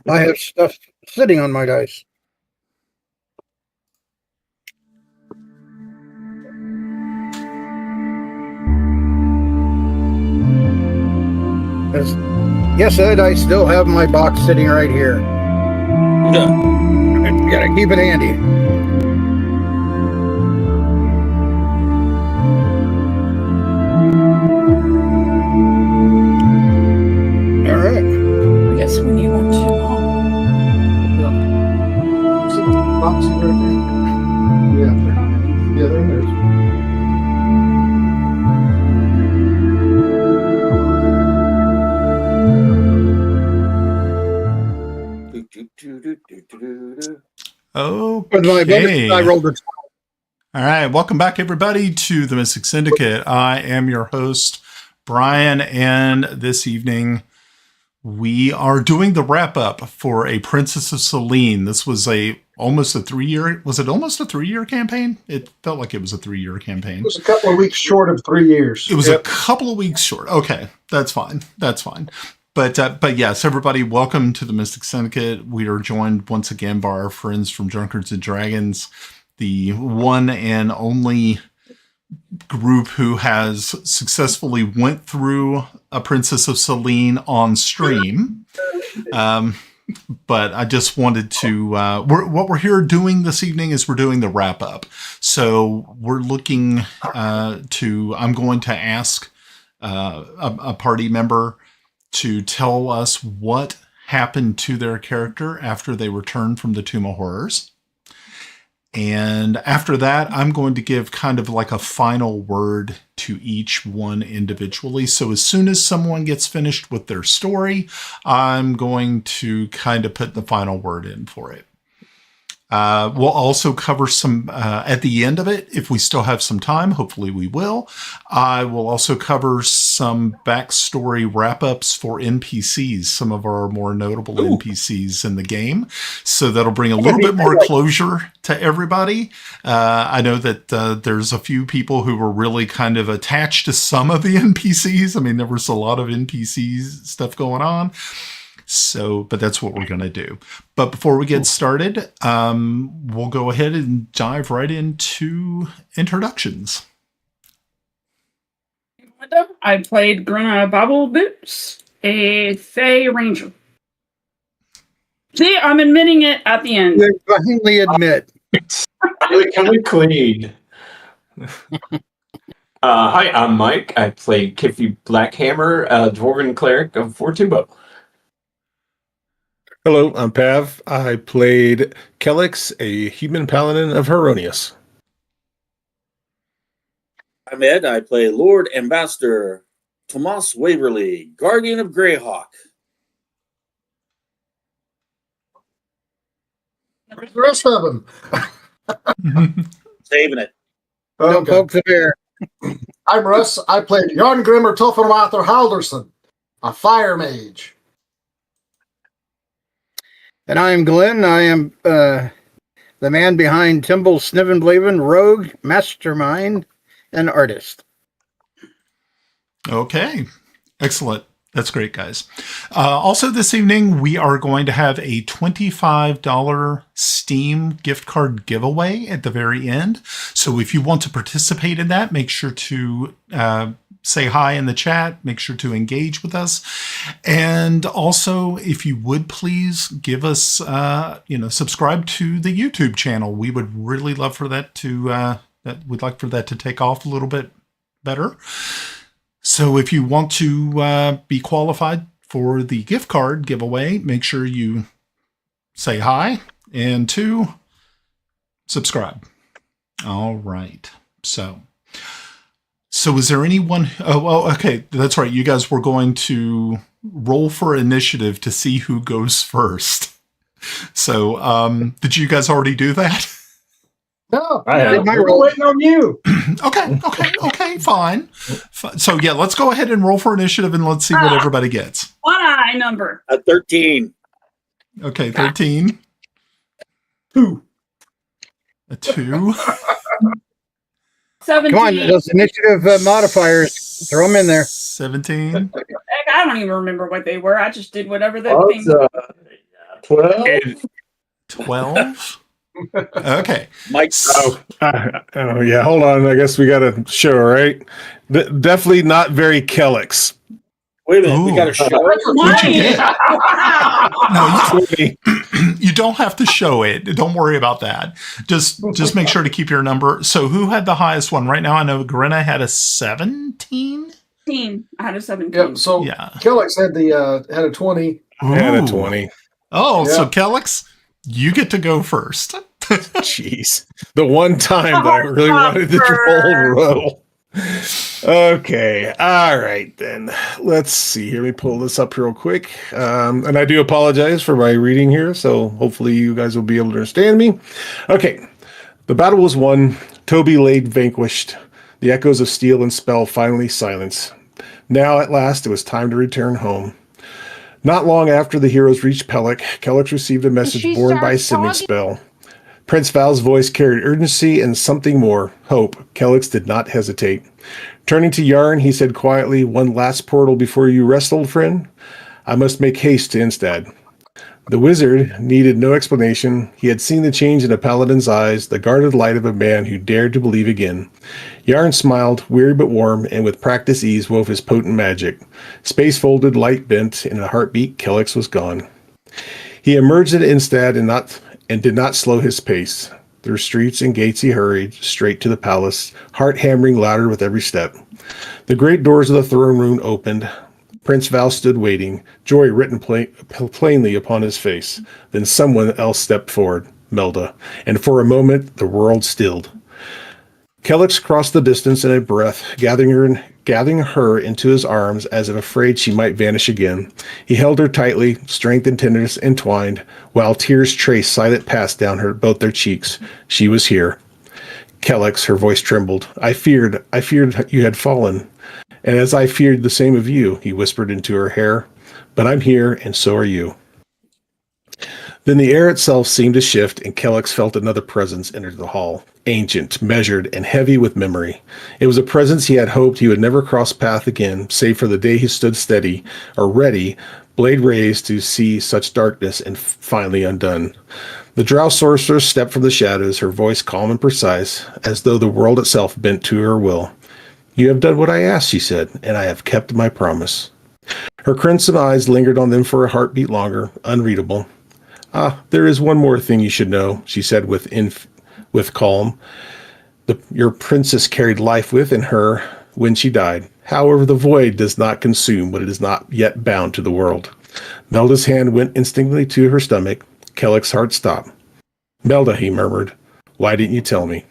I have stuff sitting on my dice. Yes, Ed, I still have my box sitting right here. Gotta keep it handy. All right. I guess we need one too, huh? Box right there. Yeah, they're in there. Okay. I rolled a 12. All right. Welcome back, everybody, to the Mystic Syndicate. I am your host, Brian, and this evening we are doing the wrap up for A Princess of Celene. This was almost a 3-year. Was it almost a 3-year campaign? It felt like it was a 3-year campaign. It was a couple of weeks short of 3 years. It was a couple of weeks short. Okay, that's fine. That's fine. But yes, everybody, welcome to the Mystic Syndicate. We are joined once again by our friends from Drunkards and Dragons, the one and only group who has successfully went through A Princess of Celene on stream. But I just wanted to, what we're here doing this evening is we're doing the wrap up. So we're looking I'm going to ask a party member to tell us what happened to their character after they returned from the Tomb of Horrors. And after that, I'm going to give kind of like a final word to each one individually. So as soon as someone gets finished with their story, I'm going to kind of put the final word in for it. We'll also cover some at the end of it, if we still have some time. Hopefully we will. I will also cover some backstory wrap-ups for NPCs, some of our more notable NPCs in the game. So that'll bring a little bit more closure to everybody. I know that there's a few people who were really kind of attached to some of the NPCs. I mean, there was a lot of NPCs stuff going on. So, but that's what we're going to do. But before we get started, we'll go ahead and dive right into introductions. I played Grana Bobble Boots, a Fey Ranger. See, I'm admitting it at the end. You finally admit. Can we clean? Hi, I'm Mike. I play Kiffy Blackhammer, a Dwarven Cleric of Fortumbo. Hello, I'm Pav. I played Kelix, a human paladin of Heronius. I'm Ed. I play Lord Ambassador Tomas Waverly, Guardian of Greyhawk. Where's the rest of them? Saving it. Don't poke the bear. I'm Russ. I played Jarngrimr Tolfenwather Halderson, a fire mage. And I am Glenn. I am the man behind Timble Snivenblaven, rogue, mastermind, and artist. Okay. Excellent. That's great, guys. Also this evening, we are going to have a $25 Steam gift card giveaway at the very end. So if you want to participate in that, make sure to say hi in the chat. Make sure to engage with us. And also, if you would please give us, subscribe to the YouTube channel. We would really love for that to, we'd like for that to take off a little bit better. So if you want to be qualified for the gift card giveaway, make sure you say hi and 2, subscribe. All right. So is there anyone? Okay. That's right. You guys were going to roll for initiative to see who goes first. So did you guys already do that? No, I we're waiting on you. Okay, fine. So yeah, let's go ahead and roll for initiative and let's see what everybody gets. What eye number? A 13. Okay, 13. 2. A 2. 17. Come on, those initiative modifiers, throw them in there. 17. Heck, I don't even remember what they were. I just did whatever the thing. 12? And- 12? Okay. Mike, oh yeah, hold on. I guess we got to show, right? Definitely not very Kellex. wait a minute. We got Ooh. a short. What'd you get? No, 20. you don't have to show it. Don't worry about that. Just make sure to keep your number. So who had the highest one? Right now I know Grinna had a 17. 17. I had a 17. Yep. So Yeah. Kellex had a 20. And a Ooh. 20. Oh, so Yeah. Kellex, you get to go first. Jeez. The one time that I really wanted to roll. Okay. All right, then. Let's see. Let me pull this up real quick. And I do apologize for my reading here, so hopefully you guys will be able to understand me. Okay. The battle was won. Toby laid vanquished. The echoes of steel and spell finally silenced. Now, at last, it was time to return home. Not long after the heroes reached Pellic, Kellex received a message borne by Sending Spell. Prince Val's voice carried urgency and something more, hope. Kellex did not hesitate. Turning to Yarn, he said quietly, "One last portal before you rest, old friend. I must make haste to Instad." The wizard needed no explanation. He had seen the change in a paladin's eyes, the guarded light of a man who dared to believe again. Yarn smiled, weary but warm, and with practiced ease wove his potent magic. Space folded, light bent, in a heartbeat, Kellex was gone. He emerged at Instad and did not slow his pace. Through streets and gates he hurried, straight to the palace, heart hammering louder with every step. The great doors of the throne room opened. Prince Val stood waiting, joy written plainly upon his face. Then someone else stepped forward, Melda, and for a moment the world stilled. Kellex crossed the distance in a breath, gathering her into his arms as if afraid she might vanish again. He held her tightly, strength and tenderness entwined, while tears traced silent paths down both their cheeks. She was here. Kellex, her voice trembled. I feared you had fallen. And as I feared the same of you, he whispered into her hair. But I'm here, and so are you. Then the air itself seemed to shift, and Kellex felt another presence enter the hall. Ancient, measured, and heavy with memory. It was a presence he had hoped he would never cross path again, save for the day he stood steady, or ready, blade raised to see such darkness and finally undone. The drow sorceress stepped from the shadows, her voice calm and precise, as though the world itself bent to her will. You have done what I asked, she said, and I have kept my promise. Her crimson eyes lingered on them for a heartbeat longer, unreadable. There is one more thing you should know, she said with calm. Your princess carried life within her when she died. However, the void does not consume what it is not yet bound to the world. Melda's hand went instinctively to her stomach. Kellex's heart stopped. Melda, he murmured, why didn't you tell me?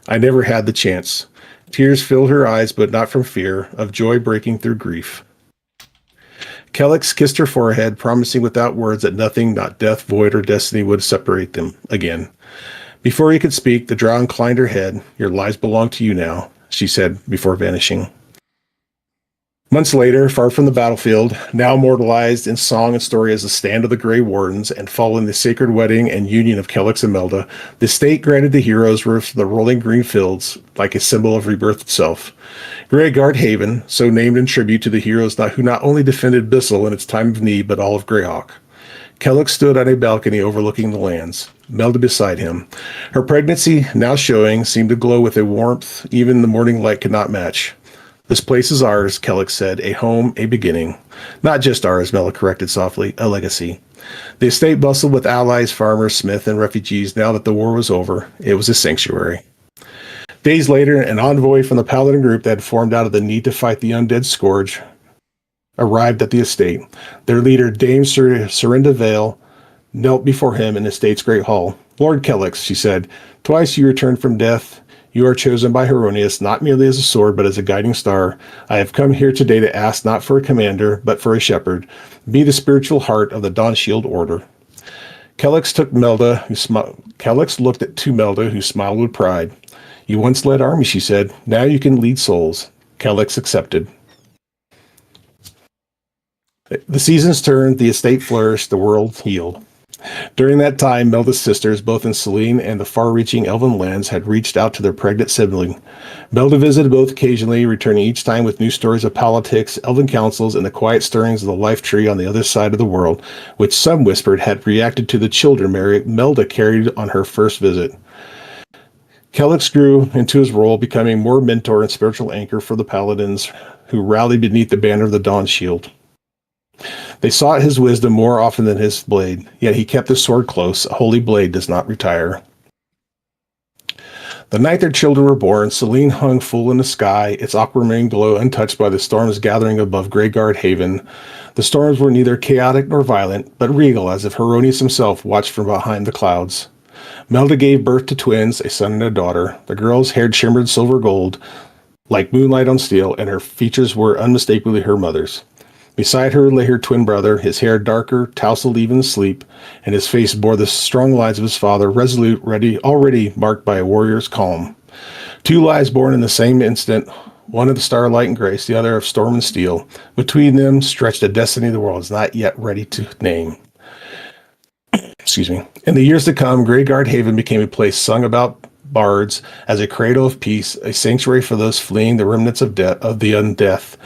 I never had the chance. Tears filled her eyes, but not from fear, of joy breaking through grief. Kellex kissed her forehead, promising without words that nothing, not death, void, or destiny, would separate them again. Before he could speak, the drow inclined her head. Your lives belong to you now, she said before vanishing. Months later, far from the battlefield, now immortalized in song and story as the stand of the Grey Wardens, and following the sacred wedding and union of Kellex and Melda, the state granted the heroes roofs of the rolling green fields, like a symbol of rebirth itself. Greyguard Haven, so named in tribute to the heroes who not only defended Bissell in its time of need, but all of Greyhawk. Kellex stood on a balcony overlooking the lands, Melda beside him. Her pregnancy, now showing, seemed to glow with a warmth even the morning light could not match. This place is ours, Kellex said, a home, a beginning. Not just ours, Melda corrected softly, a legacy. The estate bustled with allies, farmers, smith, and refugees now that the war was over. It was a sanctuary. Days later, an envoy from the Paladin group that had formed out of the need to fight the undead scourge arrived at the estate. Their leader, Dame Serinda Vale, knelt before him in the estate's great hall. Lord Kellex, she said, twice you returned from death. You are chosen by Heronius, not merely as a sword, but as a guiding star. I have come here today to ask not for a commander, but for a shepherd. Be the spiritual heart of the Dawnshield Order. Kellex looked to Melda, who smiled with pride. You once led armies, she said. Now you can lead souls. Kellex accepted. The seasons turned, the estate flourished, the world healed. During that time, Melda's sisters, both in Celene and the far-reaching elven lands, had reached out to their pregnant sibling. Melda visited both occasionally, returning each time with new stories of politics, elven councils, and the quiet stirrings of the life tree on the other side of the world, which some whispered had reacted to the children Melda carried on her first visit. Kellex grew into his role, becoming more mentor and spiritual anchor for the paladins who rallied beneath the banner of the Dawn Shield. They sought his wisdom more often than his blade, yet he kept his sword close. A holy blade does not retire. The night their children were born, Celene hung full in the sky, its aquamarine glow untouched by the storms gathering above Greyguard Haven. The storms were neither chaotic nor violent, but regal, as if Heronius himself watched from behind the clouds. Melda gave birth to twins, a son and a daughter. The girl's hair shimmered silver gold, like moonlight on steel, and her features were unmistakably her mother's. Beside her lay her twin brother, his hair darker, tousled even in sleep, and his face bore the strong lines of his father, resolute, ready, already marked by a warrior's calm. 2 lives born in the same instant, one of the starlight and grace, the other of storm and steel. Between them stretched a destiny the world is not yet ready to name. Excuse me. In the years to come, Greyguard Haven became a place sung about bards as a cradle of peace, a sanctuary for those fleeing the remnants of the undeath.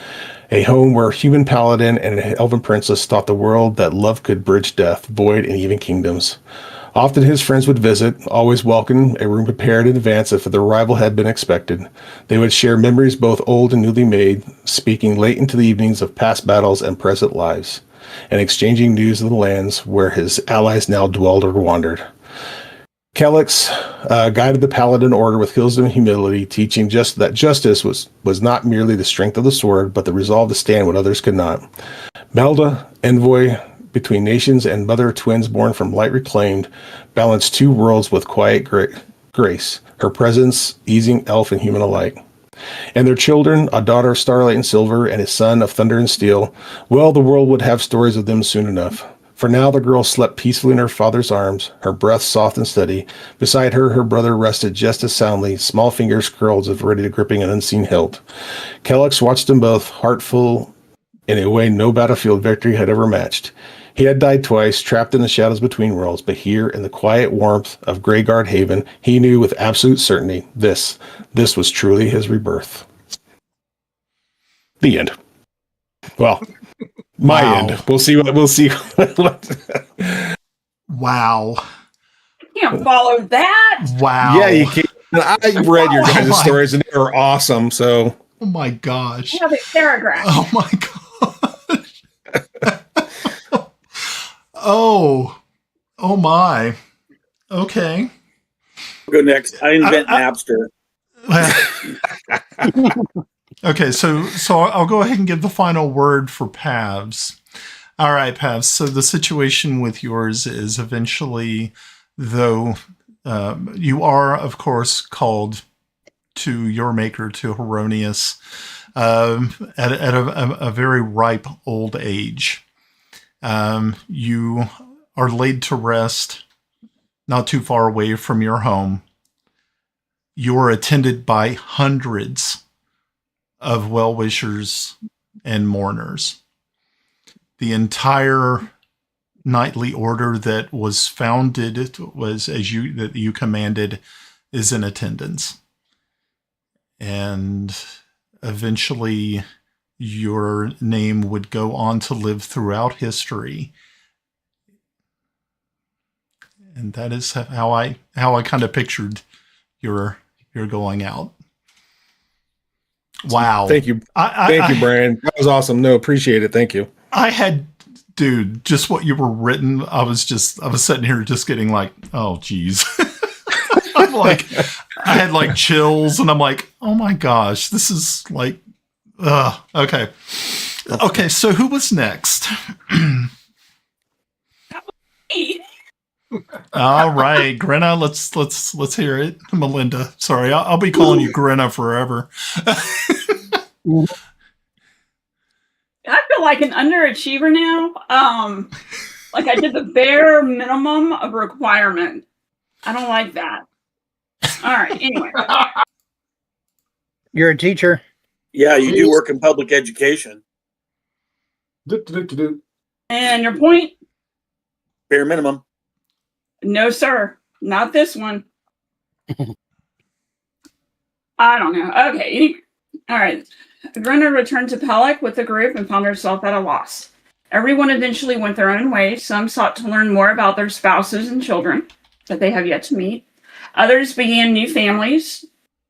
A home where human paladin and an elven princess thought the world that love could bridge death, void, and even kingdoms. Often his friends would visit, always welcome, a room prepared in advance if their arrival had been expected. They would share memories both old and newly made, speaking late into the evenings of past battles and present lives, and exchanging news of the lands where his allies now dwelled or wandered. Kellex guided the paladin order with wisdom and humility, teaching that justice was not merely the strength of the sword, but the resolve to stand when others could not. Melda, envoy between nations and mother of twins born from light reclaimed, balanced 2 worlds with quiet grace, her presence easing elf and human alike. And their children, a daughter of starlight and silver and a son of thunder and steel, well, the world would have stories of them soon enough. For now the girl slept peacefully in her father's arms, her breath soft and steady. Beside her, her brother rested just as soundly, small fingers curled as if ready to gripping an unseen hilt. Kellex watched them both, heartful in a way no battlefield victory had ever matched. He had died twice, trapped in the shadows between worlds, but here, in the quiet warmth of Greyguard Haven, he knew with absolute certainty this was truly his rebirth. The end. Well, my Wow. end. We'll see. Wow. Can't follow that. Wow. Yeah, you can. I read your guys' stories and they were awesome. So, Oh my gosh. Another paragraph. Oh my gosh. Oh my. Okay. Go next. I invent Napster. Okay, so I'll go ahead and give the final word for Pavs. All right, Pavs. So the situation with yours is eventually, though you are, of course, called to your maker, to Heronius, at a very ripe old age. You are laid to rest not too far away from your home. You are attended by hundreds of well-wishers and mourners. The entire knightly order that was founded that you commanded is in attendance. And eventually your name would go on to live throughout history. And that is how I kind of pictured your going out. Wow. thank you. Thank you, Brian. That was awesome. No, appreciate it. Thank you. Dude, just what you were written. I was sitting here just getting like, oh, geez. I'm like, I had like chills and I'm like, oh my gosh, this is like, okay. Okay. So who was next? All right, Grenna, let's hear it. Melinda, sorry, I'll be calling you Grenna forever. I feel like an underachiever now. Like I did the bare minimum of requirement. I don't like that. All right, anyway. You're a teacher. Yeah, you do work in public education. And your point? Bare minimum. No, sir. Not this one. I don't know. Okay. All right. Grinna returned to Pellic with the group and found herself at a loss. Everyone eventually went their own way. Some sought to learn more about their spouses and children that they have yet to meet. Others began new families.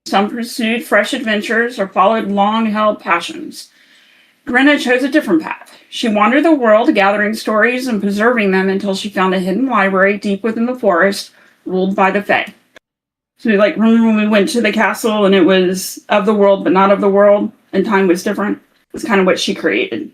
Some pursued fresh adventures or followed long-held passions. Grinna chose a different path. She wandered the world, gathering stories and preserving them until she found a hidden library deep within the forest, ruled by the Fae. So, remember when we went to the castle and it was of the world but not of the world, and time was different? It's kind of what she created.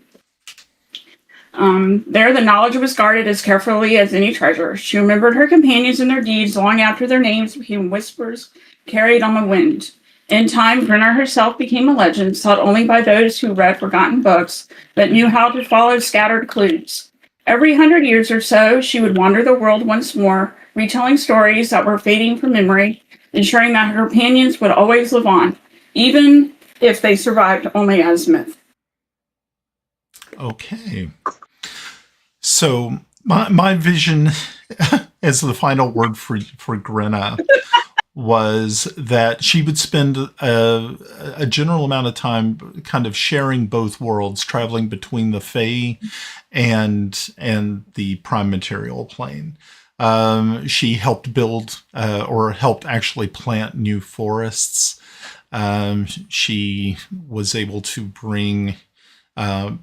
There, the knowledge was guarded as carefully as any treasure. She remembered her companions and their deeds long after their names became whispers carried on the wind. In time, Grinna herself became a legend, sought only by those who read forgotten books, but knew how to follow scattered clues. Every 100 years or so, she would wander the world once more, retelling stories that were fading from memory, ensuring that her companions would always live on, even if they survived only as myth. Okay. So my vision as the final word for Grinna was that she would spend a general amount of time kind of sharing both worlds, traveling between the Fae and the prime material plane. She helped build or helped actually plant new forests. She was able to bring her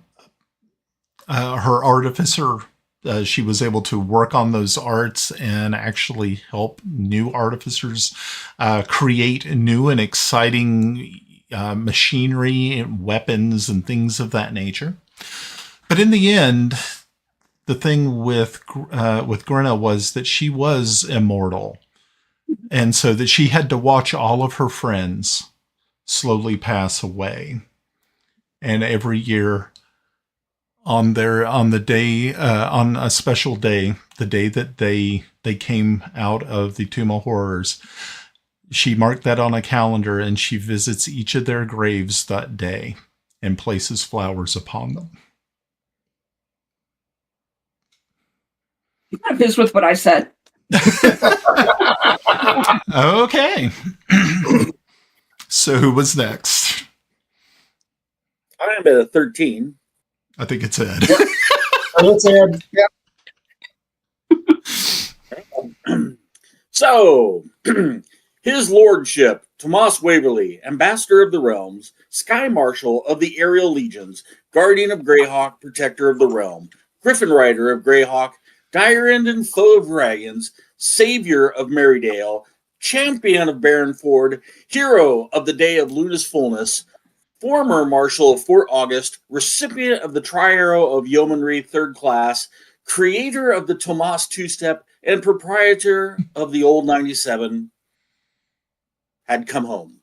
artificer. She was able to work on those arts and actually help new artificers create new and exciting machinery and weapons and things of that nature. But in the end, the thing with Grinna was that she was immortal, and so that she had to watch all of her friends slowly pass away, and every year on a special day, the day that they came out of the Tomb of Horrors, she marked that on a calendar, and she visits each of their graves that day and places flowers upon them. I'm not pissed with what I said. Okay. So who was next? I'm at a 13. I think it's Ed. Let's add. So, His Lordship, Tomas Waverly, Ambassador of the Realms, Sky Marshal of the Aerial Legions, Guardian of Greyhawk, Protector of the Realm, Griffin Rider of Greyhawk, Dirend and Foe of Dragons, Savior of Merrydale, Champion of Barrenford, Hero of the Day of Luna's Fullness, former Marshal of Fort August, recipient of the Tri-Arrow of Yeomanry 3rd Class, creator of the Tomas Two-Step, and proprietor of the Old 97, had come home.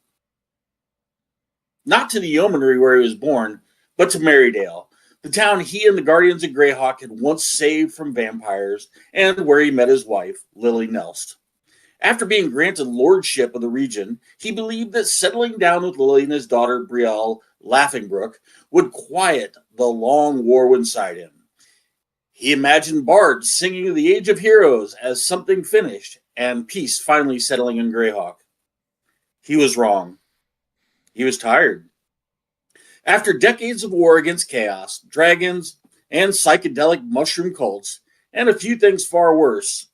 Not to the Yeomanry where he was born, but to Merrydale, the town he and the Guardians of Greyhawk had once saved from vampires, and where he met his wife, Lily Nelst. After being granted lordship of the region, he believed that settling down with Lily and his daughter, Brielle Laughingbrook, would quiet the long war inside him. He imagined bards singing of the Age of Heroes as something finished, and peace finally settling in Greyhawk. He was wrong. He was tired. After decades of war against chaos, dragons, and psychedelic mushroom cults, and a few things far worse,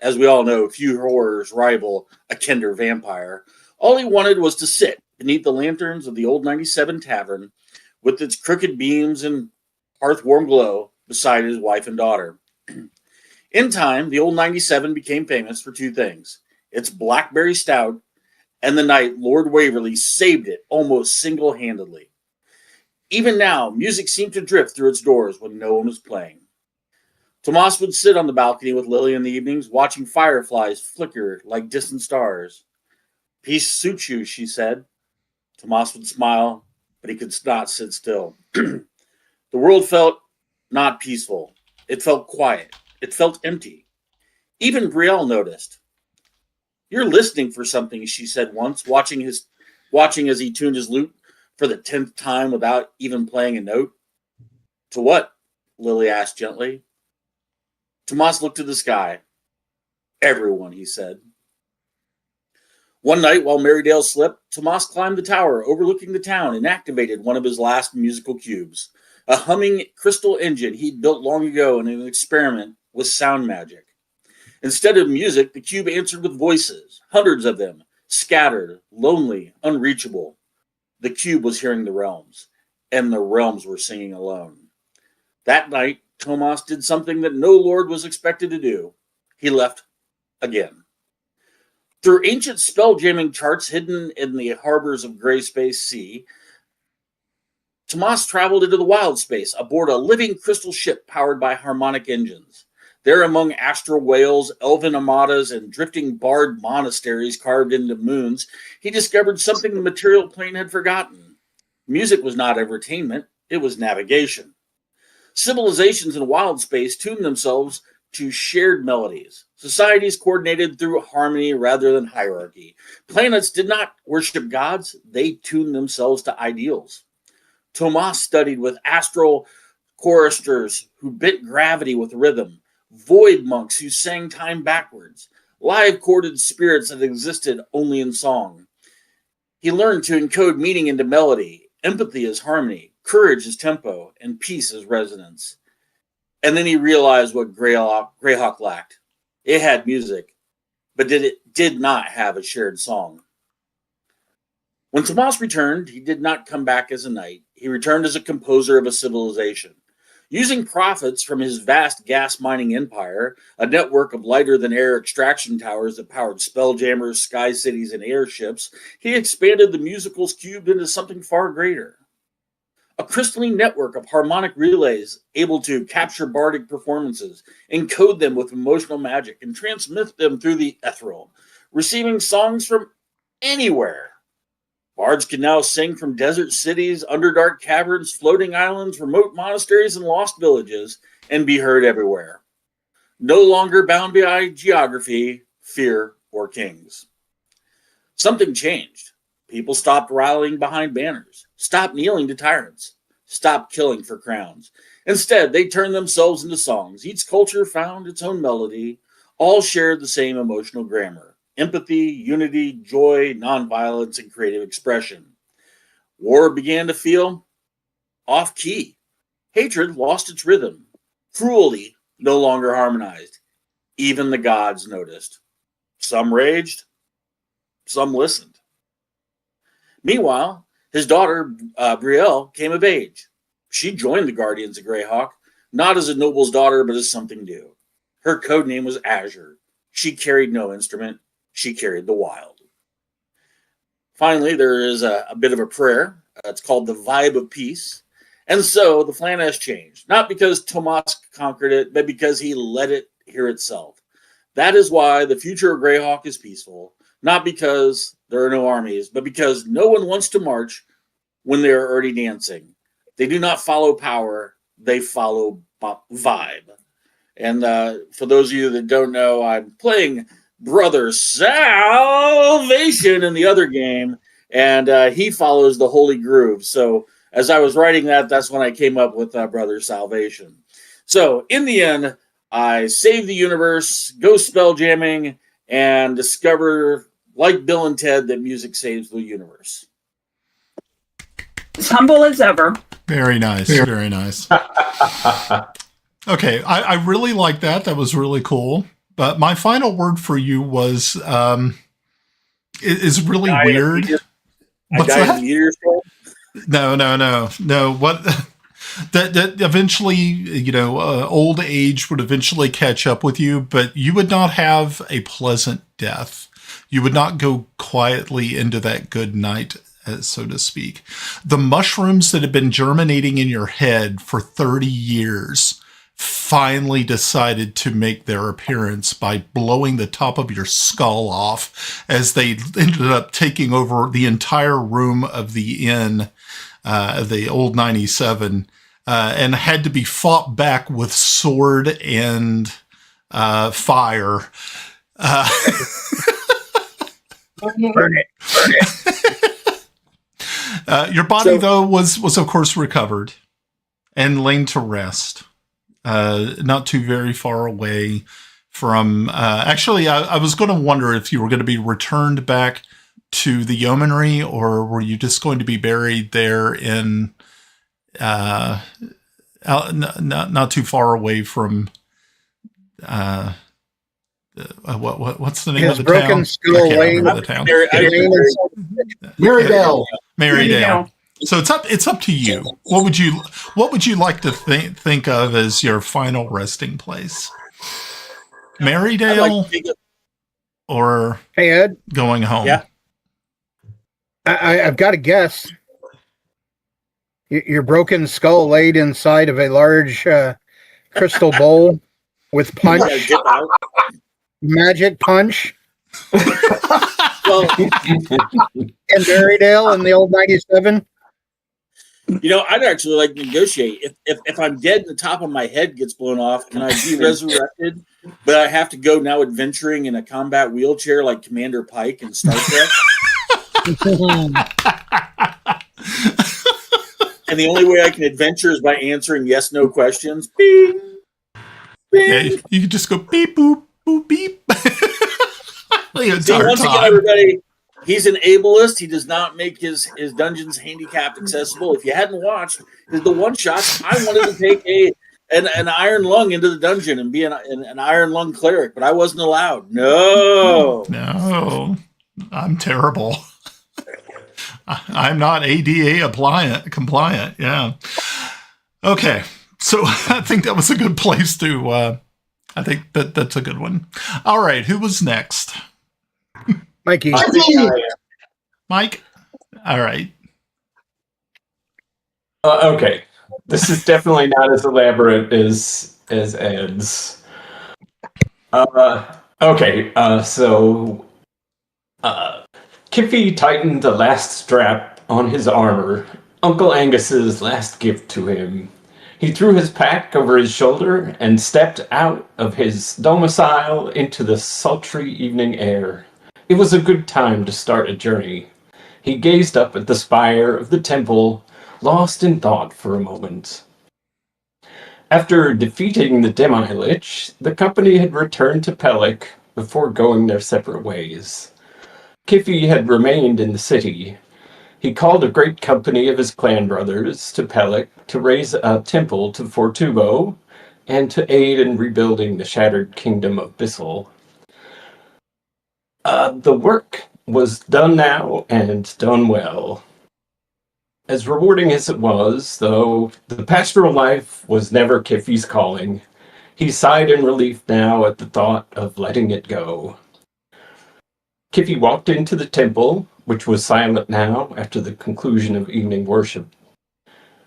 as we all know, few horrors rival a Kender vampire, all he wanted was to sit beneath the lanterns of the Old 97 Tavern with its crooked beams and hearth-warm glow beside his wife and daughter. In time, the Old 97 became famous for two things: its blackberry stout and the night Lord Waverly saved it almost single-handedly. Even now, music seemed to drift through its doors when no one was playing. Tomas would sit on the balcony with Lily in the evenings, watching fireflies flicker like distant stars. "Peace suits you," she said. Tomas would smile, but he could not sit still. The world felt not peaceful. It felt quiet. It felt empty. Even Brielle noticed. "You're listening for something," she said once, watching as he tuned his lute for the 10th time without even playing a note. "To what?" Lily asked gently. Tomas looked to the sky. Everyone, he said. One night, while Marydale slept, Tomas climbed the tower overlooking the town and activated one of his last musical cubes, a humming crystal engine he'd built long ago in an experiment with sound magic. Instead of music, the cube answered with voices, hundreds of them, scattered, lonely, unreachable. The cube was hearing the realms, and the realms were singing alone. That night, Tomas did something that no lord was expected to do. He left again. Through ancient spell jamming charts hidden in the harbors of Gray Space Sea, Tomas traveled into the wild space aboard a living crystal ship powered by harmonic engines. There, among astral whales, elven armadas, and drifting bard monasteries carved into moons, he discovered something the material plane had forgotten. Music was not entertainment, it was navigation. Civilizations in wild space tuned themselves to shared melodies. Societies coordinated through harmony rather than hierarchy. Planets did not worship gods, they tuned themselves to ideals. Tomas studied with astral choristers who bent gravity with rhythm, void monks who sang time backwards, live chorded spirits that existed only in song. He learned to encode meaning into melody, empathy as harmony, courage as tempo, and peace as resonance. And then he realized what Greyhawk lacked. It had music, but it did not have a shared song. When Tomas returned, he did not come back as a knight. He returned as a composer of a civilization. Using profits from his vast gas mining empire, a network of lighter-than-air extraction towers that powered spelljammers, sky cities, and airships, he expanded the musical's cube into something far greater. A crystalline network of harmonic relays able to capture bardic performances, encode them with emotional magic, and transmit them through the ethereal, receiving songs from anywhere. Bards can now sing from desert cities, underdark caverns, floating islands, remote monasteries, and lost villages, and be heard everywhere. No longer bound by geography, fear, or kings. Something changed. People stopped rallying behind banners, stopped kneeling to tyrants, stopped killing for crowns. Instead, they turned themselves into songs. Each culture found its own melody. All shared the same emotional grammar. Empathy, unity, joy, nonviolence, and creative expression. War began to feel off-key. Hatred lost its rhythm. Cruelty no longer harmonized. Even the gods noticed. Some raged, some listened. Meanwhile, his daughter, Brielle, came of age. She joined the Guardians of Greyhawk, not as a noble's daughter, but as something new. Her code name was Azure. She carried no instrument. She carried the wild. Finally, there is a bit of a prayer. It's called the Vibe of Peace. And so the plan has changed, not because Tomas conquered it, but because he let it hear itself. That is why the future of Greyhawk is peaceful, not because there are no armies, but because no one wants to march when they are already dancing. They do not follow power, they follow vibe. And for those of you that don't know, I'm playing Brother Salvation in the other game, and he follows the Holy Groove. So as I was writing that, that's when I came up with Brother Salvation. So in the end, I save the universe, go spell jamming, and discover, like Bill and Ted, that music saves the universe. As humble as ever. Very nice. Very nice. Okay, I really like that. That was really cool. But my final word for you was is really weird. What's that? No. What? That eventually, old age would eventually catch up with you, but you would not have a pleasant death. You would not go quietly into that good night, so to speak. The mushrooms that have been germinating in your head for 30 years finally decided to make their appearance by blowing the top of your skull off as they ended up taking over the entire room of the inn, the old 97, and had to be fought back with sword and fire. Burn it. Your body, though, was of course recovered and laid to rest. Not too very far away from actually I was going to wonder if you were going to be returned back to the yeomanry, or were you just going to be buried there in not too far away from what's the name His of the Broken town? Skull I can't Lane. remember the town. Marydale. Marydale. So it's up to you. What would you like to think of as your final resting place? Marydale, I'd like to take it. or Hey, Ed, going home? Yeah. I've got a guess. Your broken skull laid inside of a large crystal bowl with You punch, gotta dip out. magic punch, Well, in Marydale in the old 97. I'd actually like to negotiate. If I'm dead and the top of my head gets blown off, can I be resurrected? But I have to go now adventuring in a combat wheelchair like Commander Pike in Star Trek. And the only way I can adventure is by answering yes/no questions. Bing, bing. Yeah, you could just go beep boop boop beep. The See, entire once again, time. everybody, he's an ableist. He does not make his dungeons handicapped accessible. If you hadn't watched the one shots, I wanted to take an iron lung into the dungeon and be an iron lung cleric, but I wasn't allowed. No. No, I'm terrible. I'm not ADA compliant. Yeah. Okay. So I think that was a good place to, I think that's a good one. All right. Who was next? Mikey. I think I am. Mike? All right. Okay. This is definitely not as elaborate as Ed's. Okay. So Kiffy tightened the last strap on his armor, Uncle Angus's last gift to him. He threw his pack over his shoulder and stepped out of his domicile into the sultry evening air. It was a good time to start a journey. He gazed up at the spire of the temple, lost in thought for a moment. After defeating the Demi-Lich, the company had returned to Pelik before going their separate ways. Kiffy had remained in the city. He called a great company of his clan brothers to Pelik to raise a temple to Fortubo and to aid in rebuilding the shattered kingdom of Bissell. The work was done now and done well. As rewarding as it was, though, the pastoral life was never Kiffy's calling. He sighed in relief now at the thought of letting it go. Kiffy walked into the temple, which was silent now after the conclusion of evening worship.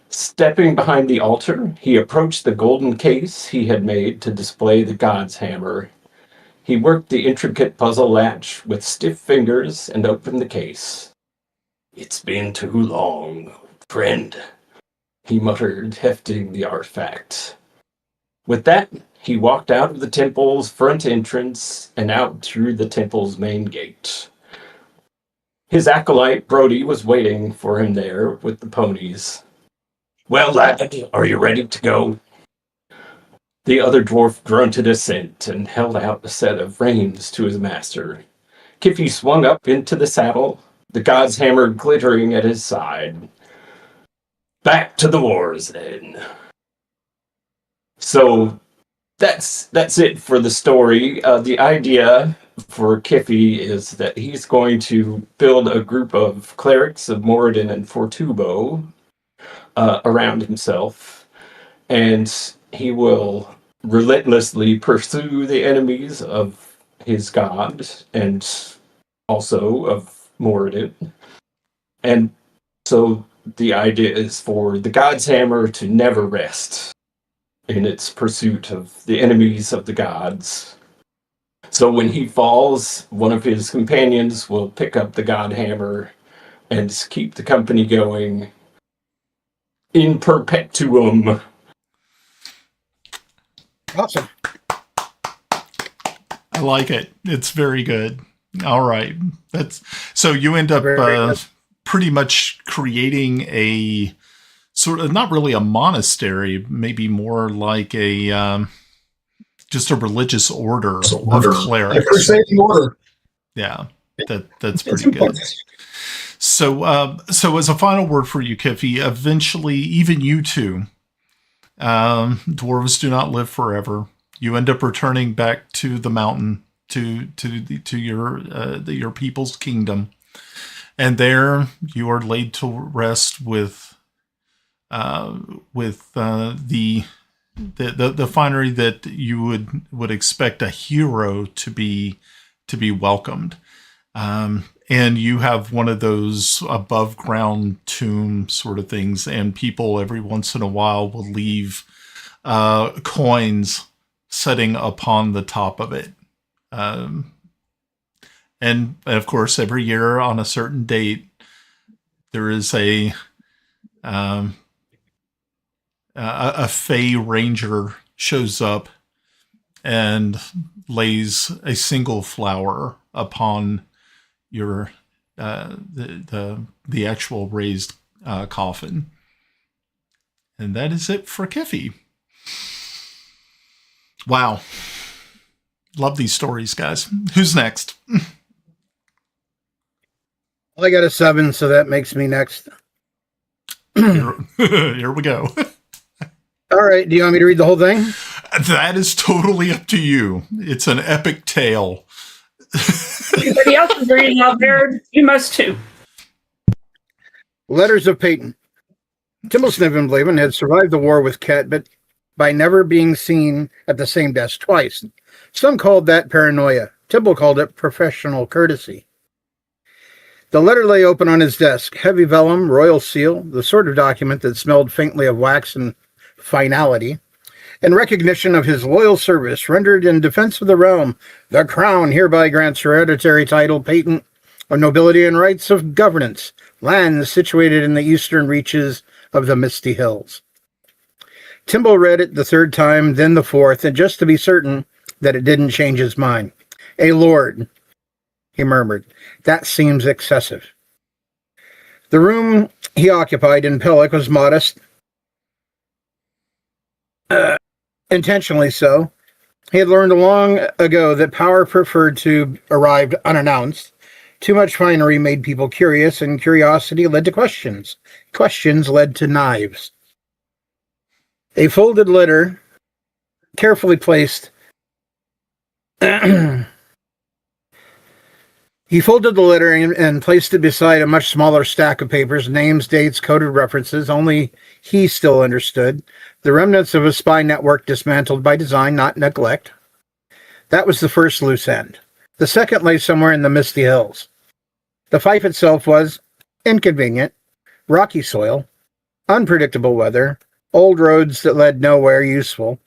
Stepping behind the altar, he approached the golden case he had made to display the god's hammer. He worked the intricate puzzle latch with stiff fingers and opened the case. "It's been too long, friend," he muttered, hefting the artifact. With that, he walked out of the temple's front entrance and out through the temple's main gate. His acolyte, Brody, was waiting for him there with the ponies. "Well, lad, are you ready to go?" The other dwarf grunted assent and held out a set of reins to his master. Kiffy swung up into the saddle, the god's hammer glittering at his side. "Back to the wars, then." So that's it for the story. The idea for Kiffy is that he's going to build a group of clerics of Moradin and Fortubo around himself, and he will relentlessly pursue the enemies of his god and also of Moradin. And so the idea is for the god's hammer to never rest in its pursuit of the enemies of the gods. So when he falls, one of his companions will pick up the god hammer and keep the company going in perpetuum. Awesome. I like it. It's very good. All right. That's so you end up Very good. pretty much creating a sort of not really a monastery, maybe more like a just a religious order of A clerics. crusading order. Yeah, that's pretty good. So, so as a final word for you, Kiffy, eventually, even you two, dwarves do not live forever. You end up returning back to the mountain, to your people's kingdom, and there you are laid to rest with the finery that you would expect a hero to be welcomed. And you have one of those above ground tomb sort of things, and people every once in a while will leave coins sitting upon the top of it. And of course, every year on a certain date, there is a Fey ranger shows up and lays a single flower upon your the actual raised coffin. And that is it for Kiffy. Wow. Love these stories, guys. Who's next? Well, I got a 7, so that makes me next. Here we go. All right. Do you want me to read the whole thing? That is totally up to you. It's an epic tale. Anybody else is reading out there, you must too. Letters of Peyton. Timble Snivenblaven had survived the war with Ket, but by never being seen at the same desk twice. Some called that paranoia. Timble called it professional courtesy. The letter lay open on his desk, heavy vellum, royal seal, the sort of document that smelled faintly of wax and finality. In recognition of his loyal service rendered in defense of the realm, the crown hereby grants hereditary title patent of nobility and rights of governance, lands situated in the eastern reaches of the Misty Hills. Timble read it the third time, then the fourth, and just to be certain that it didn't change his mind. A lord, he murmured. That seems excessive. The room he occupied in Pellic was modest, intentionally so. He had learned long ago that power preferred to arrive unannounced. Too much finery made people curious, and curiosity led to questions. Questions led to knives. A folded letter, carefully placed. He folded the letter and placed it beside a much smaller stack of papers, names, dates, coded references. Only he still understood. The remnants of a spy network dismantled by design, not neglect. That was the first loose end. The second lay somewhere in the Misty Hills. The fief itself was inconvenient, rocky soil, unpredictable weather, old roads that led nowhere useful.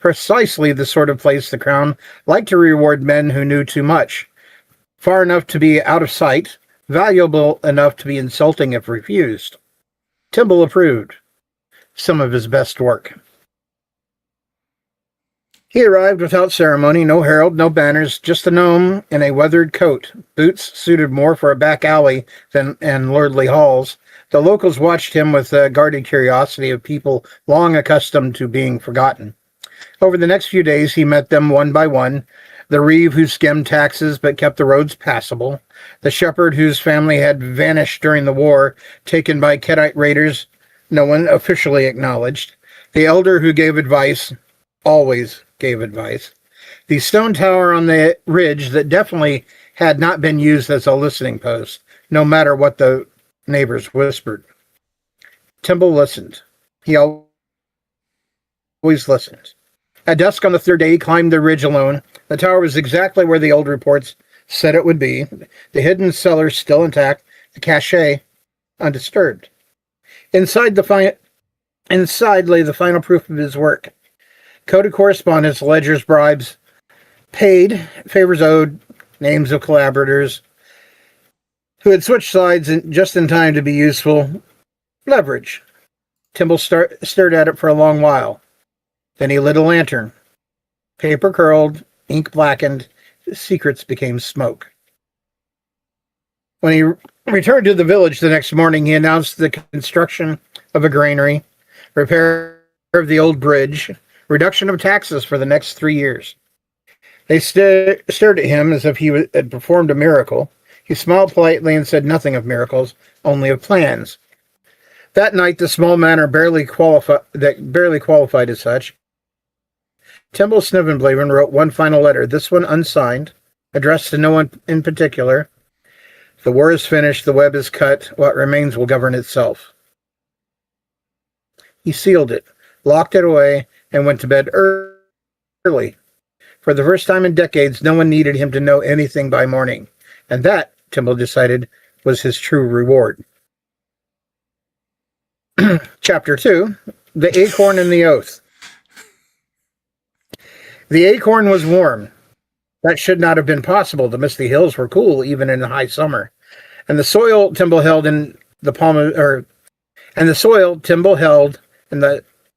Precisely the sort of place the Crown liked to reward men who knew too much. Far enough to be out of sight, valuable enough to be insulting if refused. Timble approved. Some of his best work. He arrived without ceremony, no herald, no banners, just a gnome in a weathered coat, boots suited more for a back alley than in lordly halls. The locals watched him with the guarded curiosity of people long accustomed to being forgotten. Over the next few days, he met them one by one. The reeve who skimmed taxes but kept the roads passable, the shepherd whose family had vanished during the war, taken by Kedite raiders no one officially acknowledged, the elder who gave advice, always gave advice, the stone tower on the ridge that definitely had not been used as a listening post, no matter what the neighbors whispered. Timble listened. He always listened. At dusk on the third day, he climbed the ridge alone. The tower was exactly where the old reports said it would be. The hidden cellar still intact, the cache undisturbed. Inside lay the final proof of his work. Coded correspondence, ledgers, bribes, paid, favors owed, names of collaborators who had switched sides just in time to be useful. Leverage. Timble stared at it for a long while. Then he lit a lantern. Paper curled, ink blackened, secrets became smoke. When he returned to the village the next morning, he announced the construction of a granary, repair of the old bridge, reduction of taxes for the next 3 years. They stared at him as if he had performed a miracle. He smiled politely and said nothing of miracles, only of plans. That night, the small manor barely qualified as such. Timble Snivenblaven wrote one final letter, this one unsigned, addressed to no one in particular. The war is finished, the web is cut, what remains will govern itself. He sealed it, locked it away, and went to bed early. For the first time in decades, no one needed him to know anything by morning, and that, Timble decided, was his true reward. Chapter 2, The Acorn and the Oath. The acorn was warm. That should not have been possible. The misty hills were cool even in the high summer. And the soil Timble held in the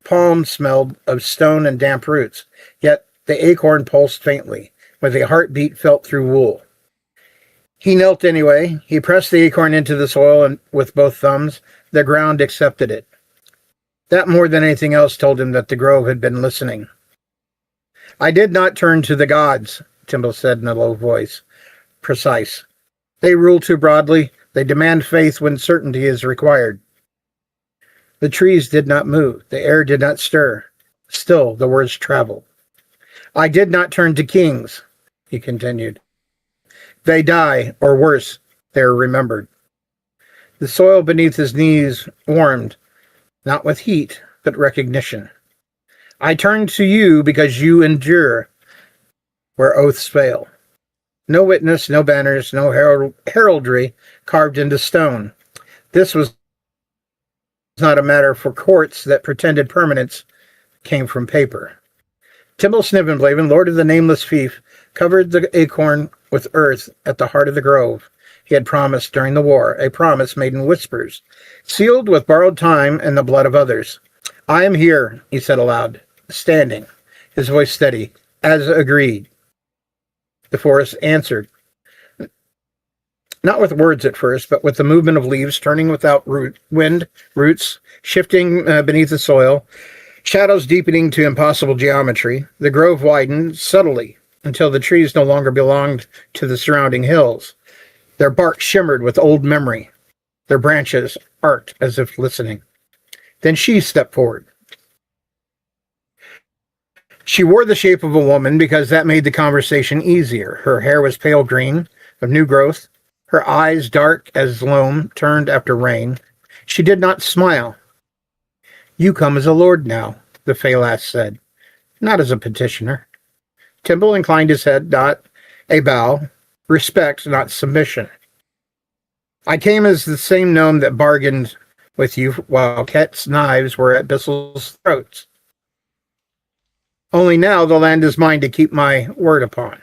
palm smelled of stone and damp roots. Yet the acorn pulsed faintly, with a heartbeat felt through wool. He knelt anyway. He pressed the acorn into the soil and with both thumbs. The ground accepted it. That more than anything else told him that the grove had been listening. I did not turn to the gods, Timble said in a low voice. Precise. They rule too broadly. They demand faith when certainty is required. The trees did not move. The air did not stir. Still, the words traveled. I did not turn to kings, he continued. They die, or worse, they are remembered. The soil beneath his knees warmed, not with heat, but recognition. I turn to you because you endure where oaths fail. No witness, no banners, no heraldry carved into stone. This was not a matter for courts that pretended permanence came from paper. Timble Snivenblaven, Lord of the Nameless Fief, covered the acorn with earth at the heart of the grove. He had promised during the war, a promise made in whispers, sealed with borrowed time and the blood of others. I am here, he said aloud, standing, his voice steady, as agreed. The forest answered, not with words at first, but with the movement of leaves turning without wind, roots shifting beneath the soil, shadows deepening to impossible geometry. The grove widened subtly until the trees no longer belonged to the surrounding hills. Their bark shimmered with old memory. Their branches arced as if listening. Then she stepped forward. She wore the shape of a woman because that made the conversation easier. Her hair was pale green, of new growth. Her eyes, dark as loam, turned after rain. She did not smile. You come as a lord now, the Phalas said, not as a petitioner. Timble inclined his head, not a bow. Respect, not submission. I came as the same gnome that bargained with you while Ket's knives were at Bissell's throats. Only now the land is mine to keep my word upon.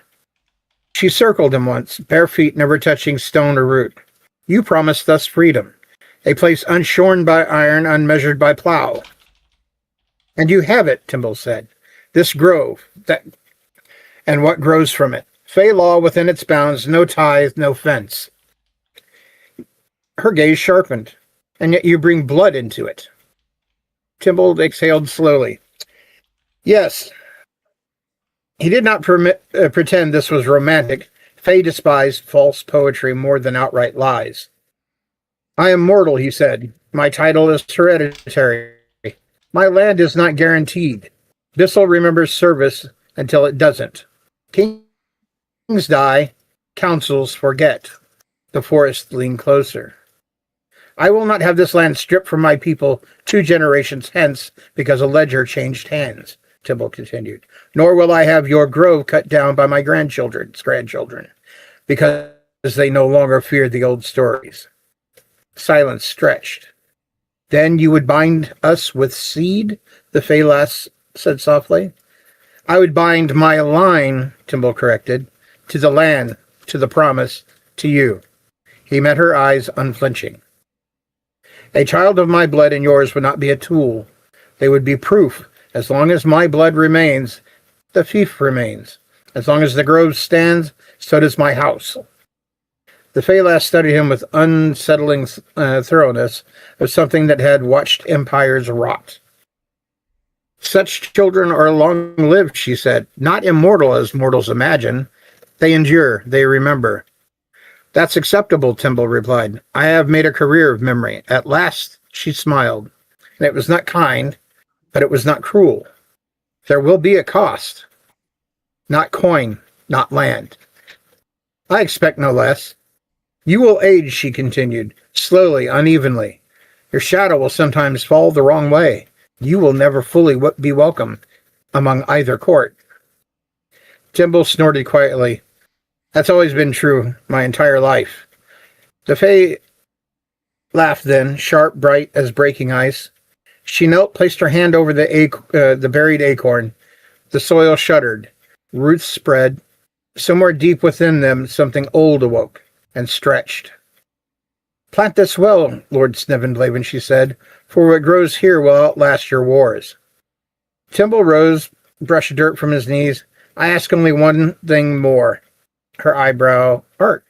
She circled him once, bare feet never touching stone or root. You promised us freedom, a place unshorn by iron, unmeasured by plow. And you have it, Timble said. This grove, and what grows from it. Fey law within its bounds, no tithe, no fence. Her gaze sharpened, and yet you bring blood into it. Timble exhaled slowly. Yes. He did not pretend this was romantic. Fey despised false poetry more than outright lies. I am mortal, he said. My title is hereditary. My land is not guaranteed. Bissell remembers service until it doesn't. Kings die, councils forget. The forest leaned closer. I will not have this land stripped from my people 2 generations hence because a ledger changed hands, Timble continued. Nor will I have your grove cut down by my grandchildren's grandchildren because they no longer fear the old stories. Silence stretched. Then you would bind us with seed, the Phalas said softly. I would bind my line, Timble corrected, to the land, to the promise, to you. He met her eyes unflinching. A child of my blood and yours would not be a tool. They would be proof. As long as my blood remains, the fief remains. As long as the grove stands, so does my house. The Phalas studied him with unsettling thoroughness of something that had watched empires rot. Such children are long-lived, she said, not immortal as mortals imagine. They endure, they remember. That's acceptable, Timble replied. I have made a career of memory. At last, she smiled. And it was not kind, but it was not cruel. There will be a cost. Not coin, not land. I expect no less. You will age, she continued, slowly, unevenly. Your shadow will sometimes fall the wrong way. You will never fully be welcome among either court. Timble snorted quietly. That's always been true my entire life. The Fae laughed then, sharp, bright as breaking ice. She knelt, placed her hand over the buried acorn. The soil shuddered. Roots spread. Somewhere deep within them, something old awoke and stretched. Plant this well, Lord Snevenblaven, she said, for what grows here will outlast your wars. Timble rose, brushed dirt from his knees. I ask only one thing more. Her eyebrow arched.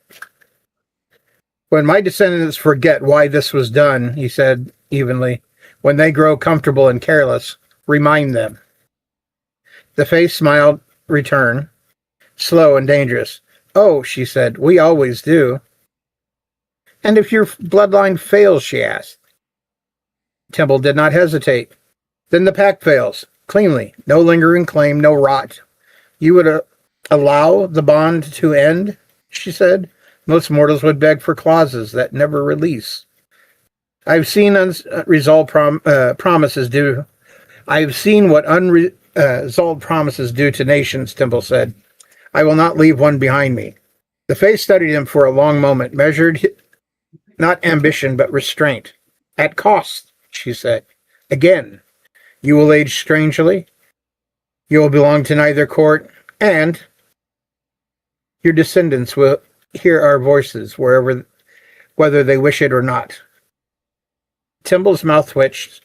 When my descendants forget why this was done, he said evenly, when they grow comfortable and careless, remind them. The face smiled, return, slow and dangerous. Oh, she said, we always do. And if your bloodline fails, she asked. Timble did not hesitate. Then the pact fails, cleanly, no lingering claim, no rot. You would allow the bond to end, she said. Most mortals would beg for clauses that never release. I've seen unresolved promises do. I've seen what unresolved promises do to nations, Timble said. I will not leave one behind me. The Fae studied him for a long moment, measured not ambition but restraint. At cost, she said. Again, you will age strangely. You will belong to neither court, and your descendants will hear our voices whether they wish it or not. Timble's mouth twitched,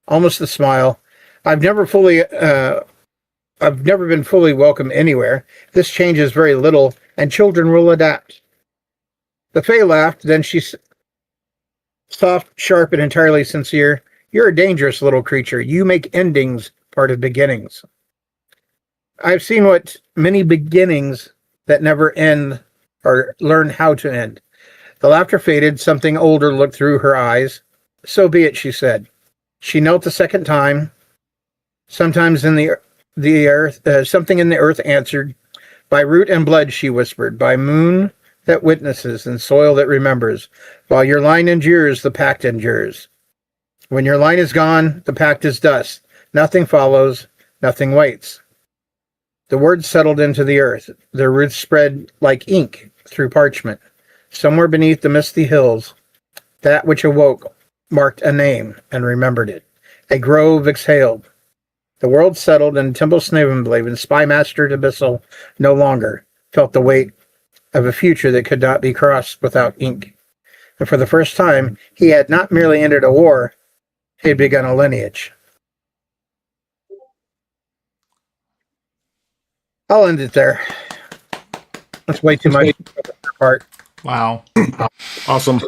almost a smile. I've never been fully welcome anywhere. This changes very little, and children will adapt. The Fae laughed, then she soft, sharp, and entirely sincere. You're a dangerous little creature. You make endings part of beginnings. I've seen what many beginnings that never end or learn how to end. The laughter faded. Something older looked through her eyes. So be it, she said. She knelt a second time. Sometimes in the earth, something in the earth answered. By root and blood, she whispered. By moon that witnesses and soil that remembers. While your line endures, the pact endures. When your line is gone, the pact is dust. Nothing follows. Nothing waits. The words settled into the earth. Their roots spread like ink through parchment. Somewhere beneath the misty hills, that which awoke marked a name and remembered it. A grove exhaled. The world settled, and Timble Snevenblaven, spy master to Abyssal, no longer felt the weight of a future that could not be crossed without ink. And for the first time, he had not merely ended a war, he had begun a lineage. I'll end it there. That's way too much part. Wow. Awesome.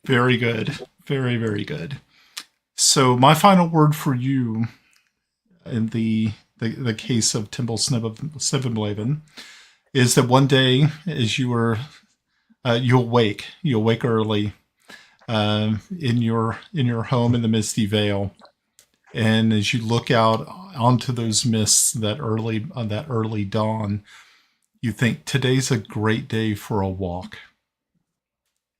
Very good. Very, very good. So my final word for you in the case of Timble Snevenblaven is that one day as you wake early in your home in the misty vale, and as you look out onto those mists that early dawn, you think today's a great day for a walk.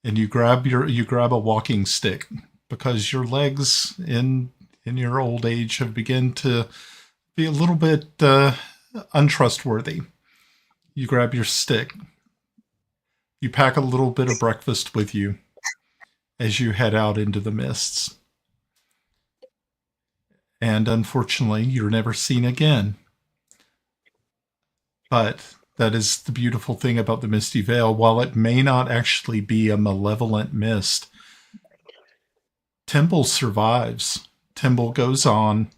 And you grab a walking stick because your legs in your old age have begun to be a little bit untrustworthy. You grab your stick. You pack a little bit of breakfast with you as you head out into the mists. And unfortunately, you're never seen again. But that is the beautiful thing about the Misty Vale. While it may not actually be a malevolent mist, Timble survives. Timble goes on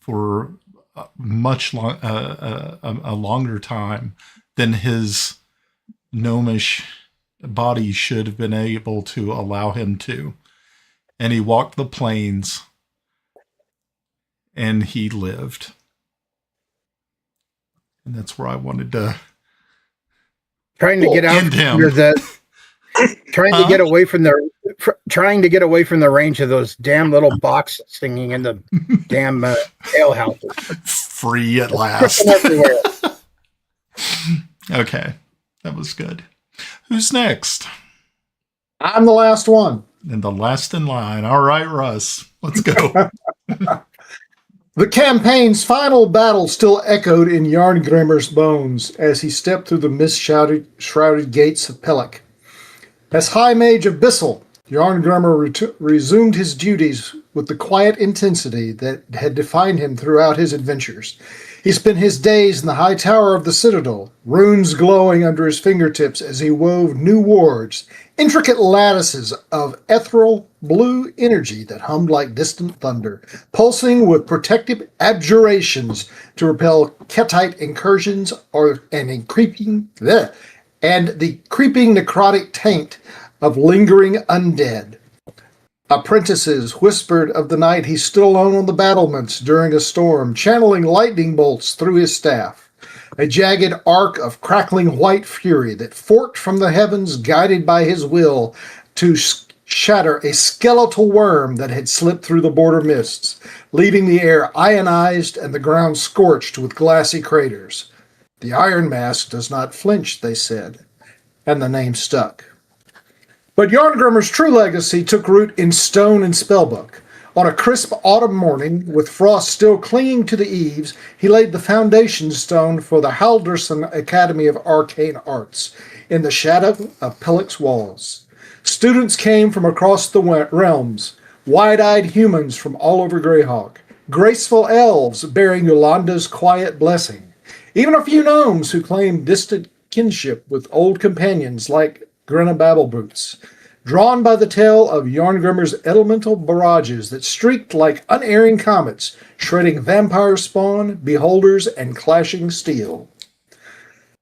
for a longer time than his gnomish body should have been able to allow him to. And he walked the plains and he lived. And that's where I wanted to Trying to get out end him. trying to get away from the range of those damn little boxes singing in the damn ale houses. Free at last. Everywhere. Okay, that was good. Who's next? I'm the last one. And the last in line. All right, Russ, let's go. The campaign's final battle still echoed in Yarngrimmer's bones as he stepped through the mist-shrouded gates of Pellic. As High Mage of Bissell, Yarngrimmer resumed his duties with the quiet intensity that had defined him throughout his adventures. He spent his days in the high tower of the citadel, runes glowing under his fingertips as he wove new wards, intricate lattices of ethereal blue energy that hummed like distant thunder, pulsing with protective abjurations to repel Ketite incursions and the creeping necrotic taint of lingering undead. Apprentices whispered of the night he stood alone on the battlements during a storm, channeling lightning bolts through his staff. A jagged arc of crackling white fury that forked from the heavens, guided by his will to shatter a skeletal worm that had slipped through the border mists, leaving the air ionized and the ground scorched with glassy craters. The Iron Mask does not flinch, they said, and the name stuck. But Yarngrimmer's true legacy took root in stone and spellbook. On a crisp autumn morning, with frost still clinging to the eaves, he laid the foundation stone for the Halderson Academy of Arcane Arts, in the shadow of Pellic's walls. Students came from across the realms, wide-eyed humans from all over Greyhawk, graceful elves bearing Yolanda's quiet blessing, even a few gnomes who claimed distant kinship with old companions like Grenna Babbleboots, drawn by the tale of Yarngrimmer's elemental barrages that streaked like unerring comets, shredding vampire spawn, beholders, and clashing steel.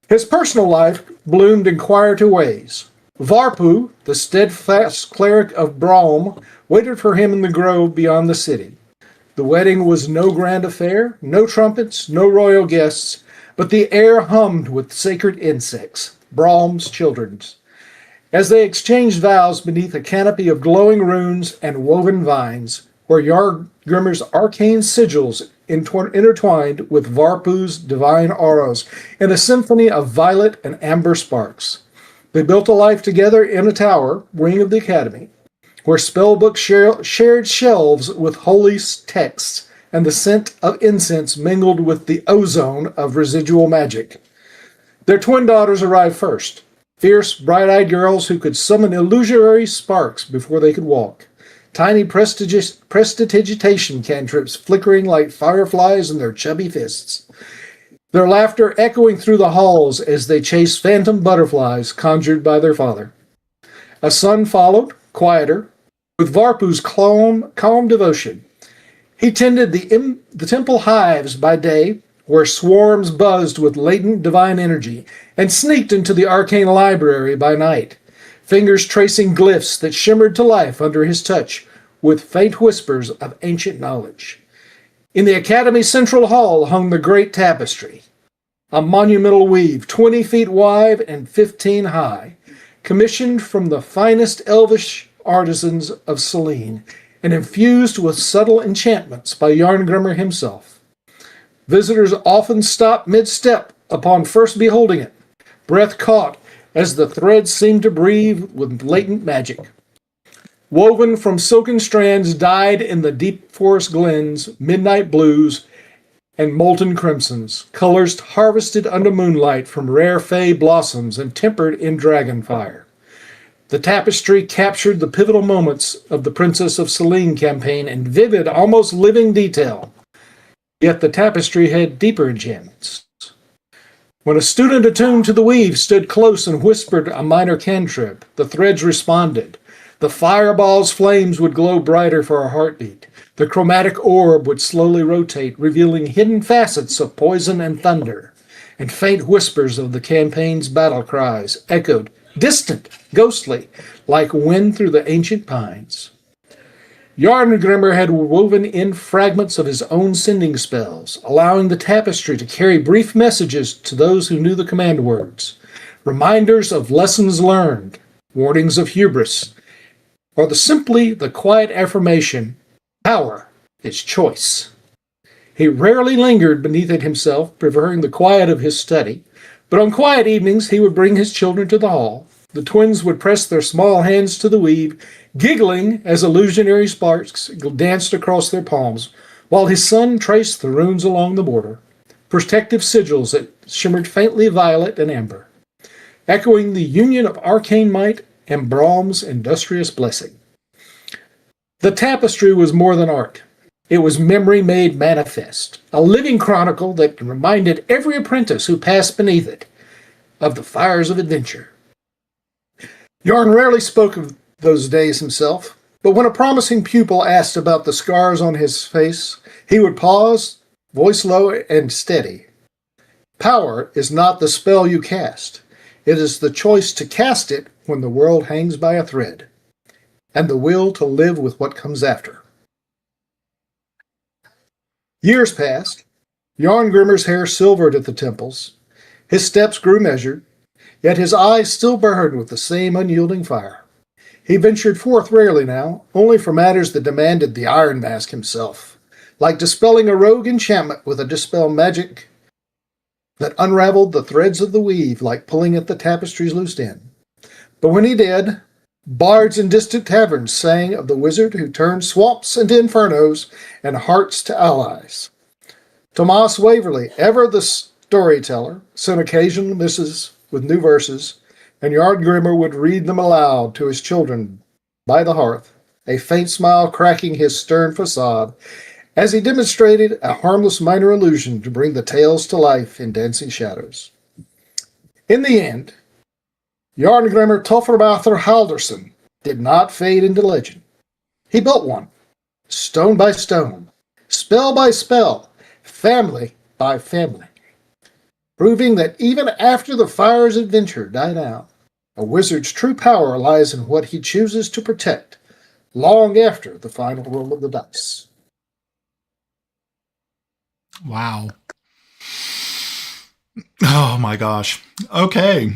His personal life bloomed in quieter ways. Varpu, the steadfast cleric of Braum, waited for him in the grove beyond the city. The wedding was no grand affair, no trumpets, no royal guests, but the air hummed with sacred insects, Braum's children's, as they exchanged vows beneath a canopy of glowing runes and woven vines, where Yarngrimmer's arcane sigils intertwined with Varpu's divine auras in a symphony of violet and amber sparks. They built a life together in a tower, wing of the academy, where spellbooks shared shelves with holy texts, and the scent of incense mingled with the ozone of residual magic. Their twin daughters arrived first. Fierce, bright-eyed girls who could summon illusory sparks before they could walk. Tiny prestidigitation cantrips flickering like fireflies in their chubby fists. Their laughter echoing through the halls as they chased phantom butterflies conjured by their father. A son followed, quieter, with Varpu's calm devotion. He tended the temple hives by day, where swarms buzzed with latent divine energy, and sneaked into the arcane library by night, fingers tracing glyphs that shimmered to life under his touch, with faint whispers of ancient knowledge. In the Academy Central Hall hung the great tapestry, a monumental weave 20 feet wide and 15 high, commissioned from the finest elvish artisans of Celene, and infused with subtle enchantments by Yarngrimmer himself. Visitors often stopped mid-step upon first beholding it, breath caught as the threads seemed to breathe with latent magic. Woven from silken strands dyed in the deep forest glens, midnight blues, and molten crimsons, colors harvested under moonlight from rare fey blossoms and tempered in dragon fire. The tapestry captured the pivotal moments of the Princess of Celene campaign in vivid, almost living detail. Yet the tapestry had deeper enchantments. When a student attuned to the weave stood close and whispered a minor cantrip, the threads responded. The fireball's flames would glow brighter for a heartbeat. The chromatic orb would slowly rotate, revealing hidden facets of poison and thunder. And faint whispers of the campaign's battle cries echoed, distant, ghostly, like wind through the ancient pines. Yarngrimr had woven in fragments of his own sending spells, allowing the tapestry to carry brief messages to those who knew the command words, reminders of lessons learned, warnings of hubris, or simply the quiet affirmation, power is choice. He rarely lingered beneath it himself, preferring the quiet of his study, but on quiet evenings he would bring his children to the hall. The twins would press their small hands to the weave, giggling as illusionary sparks danced across their palms, while his son traced the runes along the border, protective sigils that shimmered faintly violet and amber, echoing the union of arcane might and Brahm's industrious blessing. The tapestry was more than art. It was memory made manifest, a living chronicle that reminded every apprentice who passed beneath it of the fires of adventure. Yarn rarely spoke of those days himself, but when a promising pupil asked about the scars on his face, he would pause, voice low and steady. Power is not the spell you cast. It is the choice to cast it when the world hangs by a thread, and the will to live with what comes after. Years passed. Yarngrimr's hair silvered at the temples. His steps grew measured, yet his eyes still burned with the same unyielding fire. He ventured forth rarely now, only for matters that demanded the Iron Mask himself, like dispelling a rogue enchantment with a dispel magic that unraveled the threads of the weave like pulling at the tapestry's loose end. But when he did, bards in distant taverns sang of the wizard who turned swamps into infernos and hearts to allies. Tomas Waverley, ever the storyteller, sent occasional misses with new verses, and Yarngrimr would read them aloud to his children by the hearth, a faint smile cracking his stern facade, as he demonstrated a harmless minor illusion to bring the tales to life in dancing shadows. In the end, Yarngrimr Tofferbather Halderson did not fade into legend. He built one, stone by stone, spell by spell, family by family, proving that even after the fire's adventure died out, a wizard's true power lies in what he chooses to protect, long after the final roll of the dice. Wow. Oh my gosh. Okay.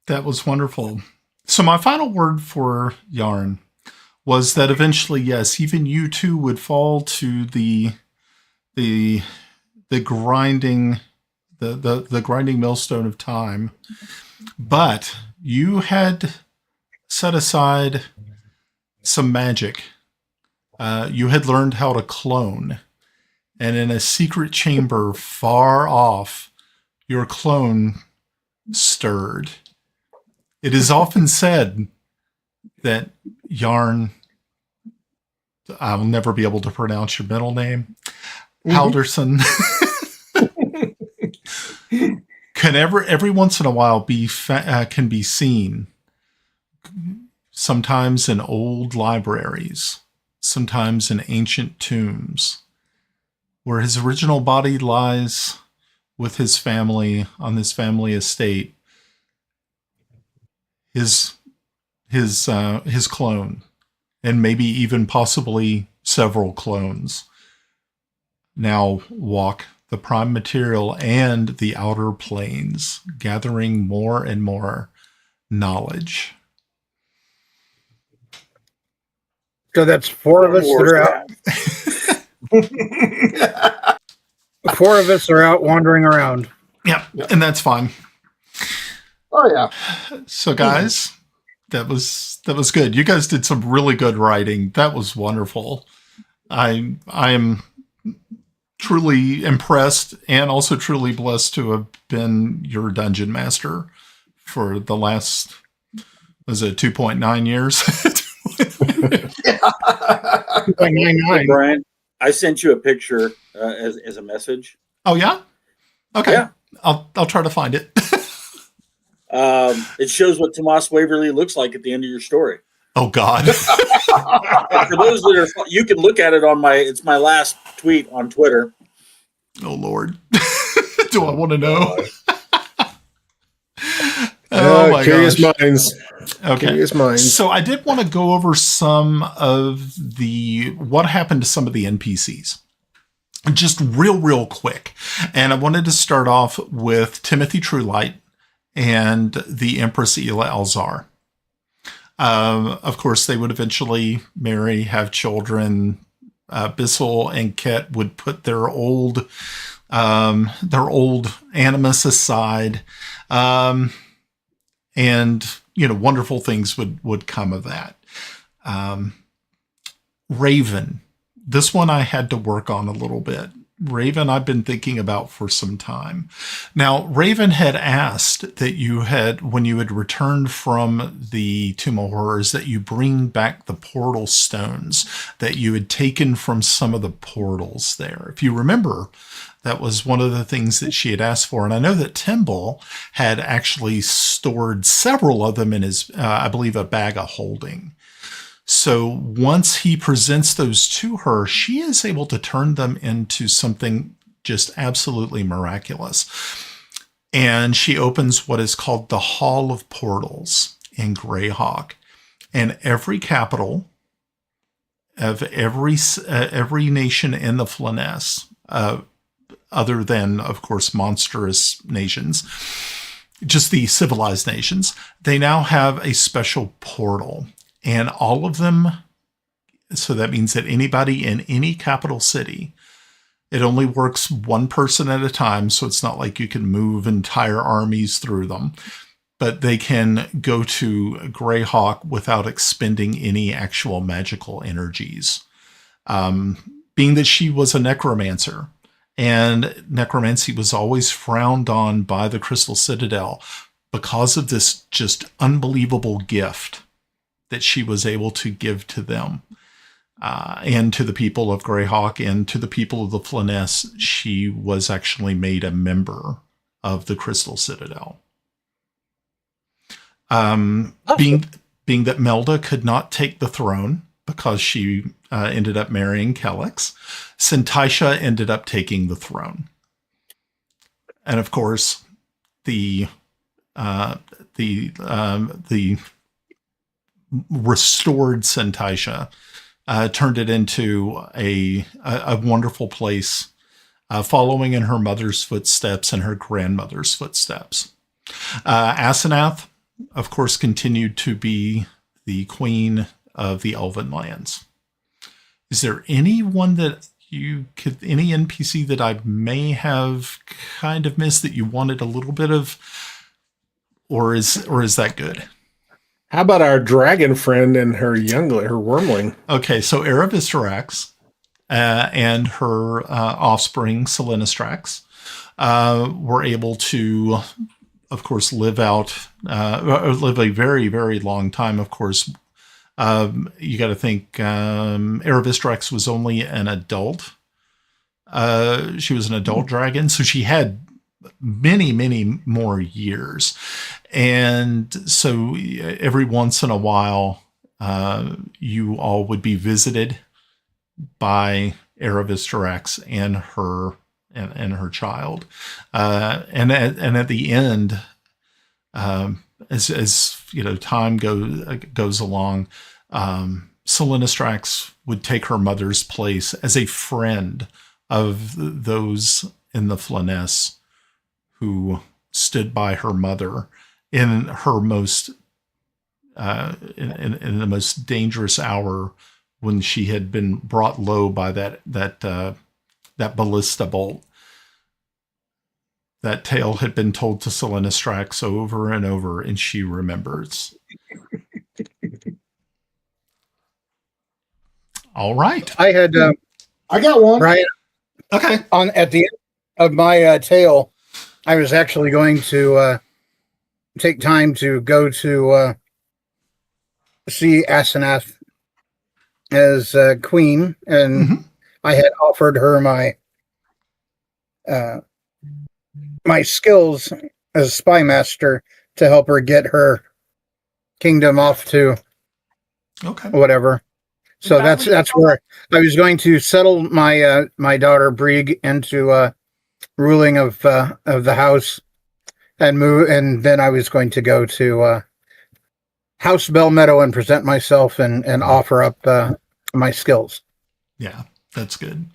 That was wonderful. So my final word for Yarn was that eventually, yes, even you too would fall to the grinding the grinding millstone of time. But you had set aside some magic. You had learned how to clone. And in a secret chamber far off, your clone stirred. It is often said that Yarn, I'll never be able to pronounce your middle name, Halderson, can every once in a while can be seen, sometimes in old libraries, sometimes in ancient tombs, where his original body lies with his family on this family estate. His clone, and maybe even possibly several clones, now walk the prime material and the outer planes, gathering more and more knowledge. So that's four of us that are out. Four of us are out wandering around. Yeah, and that's fine. Oh yeah. So guys, that was good. You guys did some really good writing. That was wonderful. I am truly impressed and also truly blessed to have been your dungeon master for the last, was it 2.9 years? 2.99. Brian, I sent you a picture as a message. Oh yeah? Okay. Yeah. I'll try to find it. It shows what Tomas Waverly looks like at the end of your story. Oh God. And for those that are, you can look at it on it's my last tweet on Twitter. Oh Lord. Do I want to know? Oh right, curious gosh. minds. Okay. Curious minds. So I did want to go over some of what happened to some of the NPCs. Just real quick. And I wanted to start off with Timothy Truelight and the Empress Ela Alzar. Of course, they would eventually marry, have children. Bissell and Ket would put their old animus aside, and wonderful things would come of that. Raven, this one I had to work on a little bit. Raven, I've been thinking about for some time. Now, Raven had asked that when you had returned from the Tomb of Horrors, that you bring back the portal stones that you had taken from some of the portals there. If you remember, that was one of the things that she had asked for. And I know that Timble had actually stored several of them in his, I believe, a bag of holding. So once he presents those to her, she is able to turn them into something just absolutely miraculous. And she opens what is called the Hall of Portals in Greyhawk. And every capital of every nation in the Flanness, other than, of course, monstrous nations, just the civilized nations, they now have a special portal. And all of them, so that means that anybody in any capital city, it only works one person at a time, so it's not like you can move entire armies through them. But they can go to Greyhawk without expending any actual magical energies. Being that she was a necromancer, and necromancy was always frowned on by the Crystal Citadel because of this just unbelievable gift that she was able to give to them, and to the people of Greyhawk and to the people of the Flanness. She was actually made a member of the Crystal Citadel. Being that Melda could not take the throne because she ended up marrying Kellex, Sentisha ended up taking the throne. And of course, the restored Sentisha turned it into a wonderful place, following in her mother's footsteps and her grandmother's footsteps. Asenath, of course, continued to be the queen of the Elven lands. Is there anyone that any NPC that I may have kind of missed that you wanted a little bit of, or is that good? How about our dragon friend and her wormling? Okay, so Eravisterax and her offspring, Selenistrax, were able to, of course, live a very, very long time. Of course, you got to think Eravisterax was only an adult. She was an adult dragon, so she had many, many more years. And so every once in a while, you all would be visited by Eravisterax and her child. And at the end, as time goes along, Selenistrax would take her mother's place as a friend of those in the Flanness who stood by her mother in her most in the most dangerous hour, when she had been brought low by that ballista bolt. That tale had been told to Selenistrax over and over, and she remembers. All right. I had I got one. Brian Okay. at the end of my tale. I was actually going to take time to go to see Asenath as queen, and I had offered her my my skills as a spy master to help her get her kingdom off to whatever. So that's where I was going to settle my daughter Brieg into ruling of the house, and move, and then I was going to go to House Bell Meadow and present myself and offer up my skills. Yeah, that's good.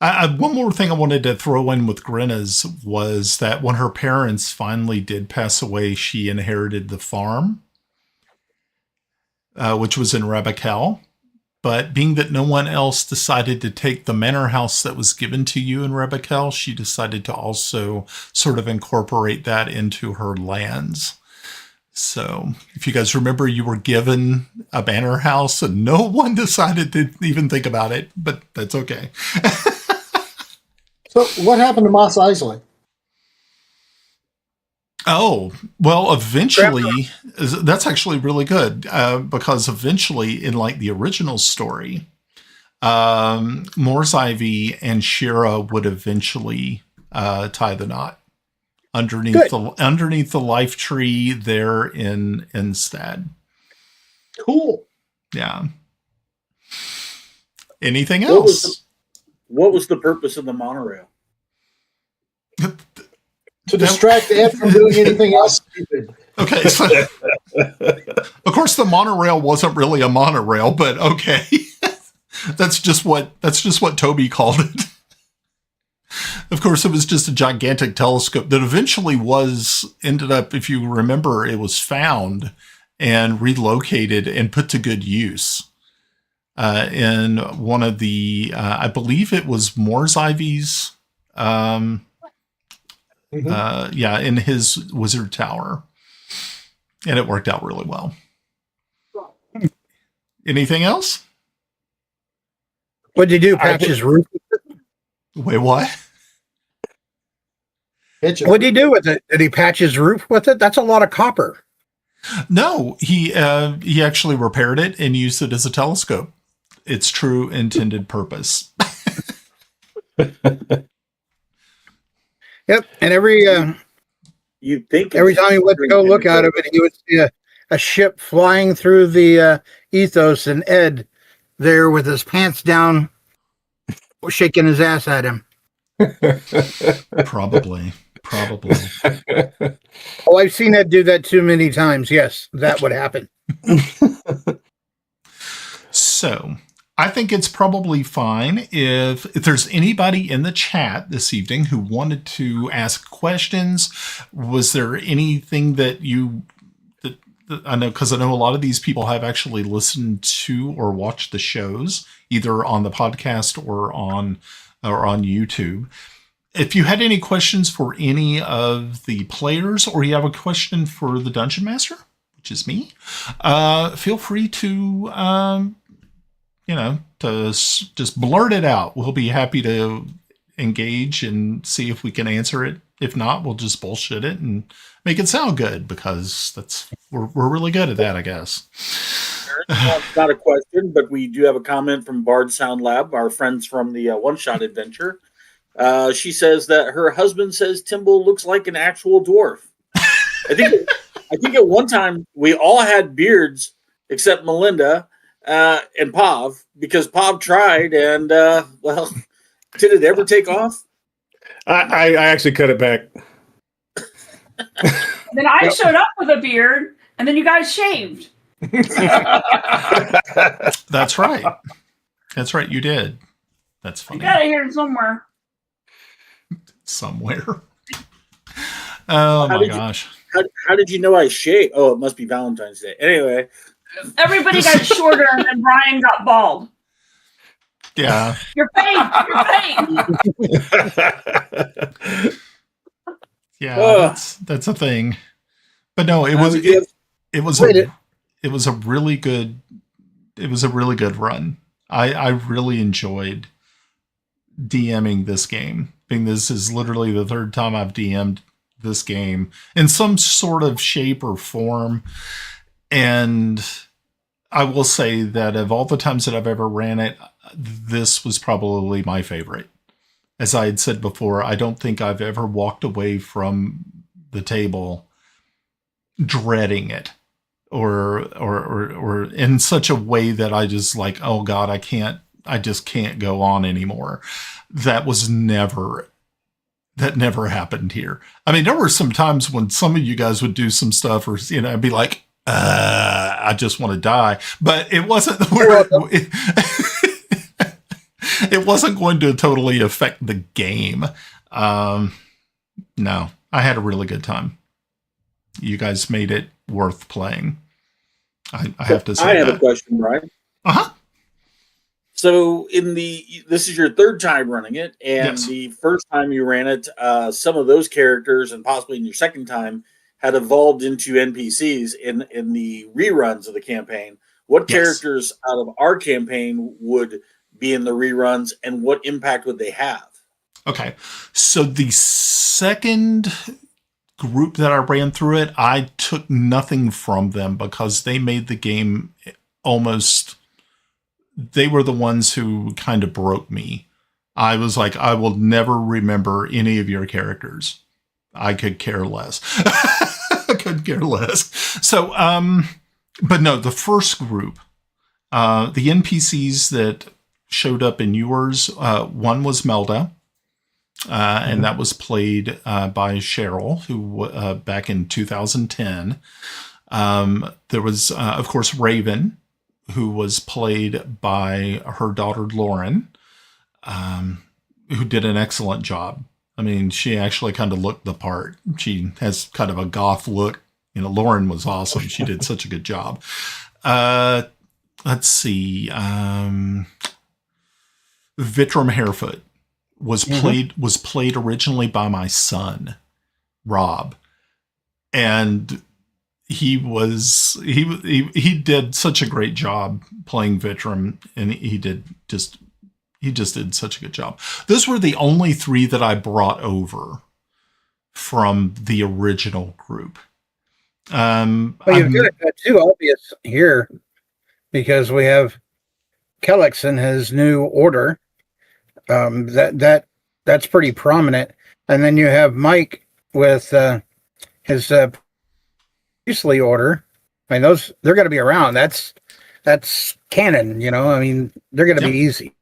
One more thing I wanted to throw in with Grenna's was that when her parents finally did pass away, she inherited the farm, which was in Rebekel. But being that no one else decided to take the manor house that was given to you in Rebekel, she decided to also sort of incorporate that into her lands. So if you guys remember, you were given a manor house and no one decided to even think about it, but that's okay. So what happened to Mos Eisley? Oh, well, eventually, that's actually really good because eventually, in like the original story, Mor's Ivy and Shira would eventually tie the knot underneath the life tree there in Stad. Cool. Yeah. Anything else? What was the purpose of the monorail? To distract Ed from doing anything else stupid. Okay, so of course the monorail wasn't really a monorail, but okay. That's just what Toby called it. Of course, it was just a gigantic telescope that eventually ended up, if you remember, it was found and relocated and put to good use in one of the, I believe it was Mor's Ivy's. In his wizard tower, and it worked out really well. Anything else? What did you do? Patch his roof? Wait, what? What did he do with it? Did he patch his roof with it? That's a lot of copper. No, he actually repaired it and used it as a telescope. Its true intended purpose. Yep, and every time he went to go look out of it, he would see a ship flying through the ethos, and Ed there with his pants down, shaking his ass at him. Probably. Oh, I've seen Ed do that too many times. Yes, that would happen. So, I think it's probably fine if there's anybody in the chat this evening who wanted to ask questions. Was there anything that I know, because I know a lot of these people have actually listened to or watched the shows either on the podcast or on YouTube. If you had any questions for any of the players, or you have a question for the Dungeon Master, which is me, feel free to to just blurt it out. We'll be happy to engage and see if we can answer it. If not, we'll just bullshit it and make it sound good, because we're really good at that, I guess. Not a question, but we do have a comment from Bard Sound Lab, our friends from the One Shot Adventure. She says that her husband says Timble looks like an actual dwarf. I think at one time we all had beards except Melinda and Pav, because Pav tried, and did it ever take off? I actually cut it back. Then I showed up with a beard, and then you guys shaved. That's right. That's right. You did. That's funny. You got it here somewhere. Somewhere. Oh my gosh. How did you know I shaved? Oh, it must be Valentine's Day. Anyway. Everybody got shorter, and then Brian got bald. Yeah. You're paid. Yeah, that's a thing. But no, it was a really good run. I really enjoyed DMing this game. I think this is literally the third time I've DM'd this game in some sort of shape or form. And I will say that of all the times that I've ever ran it, this was probably my favorite. As I had said before, I don't think I've ever walked away from the table dreading it or in such a way that I just like, oh God, I just can't go on anymore. That was never That never happened here. I mean, there were some times when some of you guys would do some stuff, or I'd be like, I just want to die. But it wasn't where it wasn't going to totally affect the game. No, I had a really good time. You guys made it worth playing. I have to say I have that. a question, Brian. Uh-huh. So this is your third time running it, and Yes. the first time you ran it, some of those characters, and possibly in your second time, had evolved into NPCs in the reruns of the campaign. What Yes. characters out of our campaign would be in the reruns, and what impact would they have? Okay. So the second group that I ran through it, I took nothing from them because they made the game almost... They were the ones who kind of broke me. I was like, I will never remember any of your characters. I could care less. I could care less. So, but no, the first group, the NPCs that showed up in yours, one was Melda, and that was played by Cheryl, who back in 2010. There was, of course, Raven, who was played by her daughter, Lauren, who did an excellent job. I mean, she actually kind of looked the part. She has kind of a goth look. Lauren was awesome. She did such a good job. Let's see. Vitram Harefoot was played originally by my son, Rob. And he did such a great job playing Vitram, and he just did such a good job. Those were the only three that I brought over from the original group. Well, you've got two obvious here because we have Kellex and his new order. That's pretty prominent, and then you have Mike with his priestly order. I mean, they're going to be around. That's canon, I mean, they're going to be easy.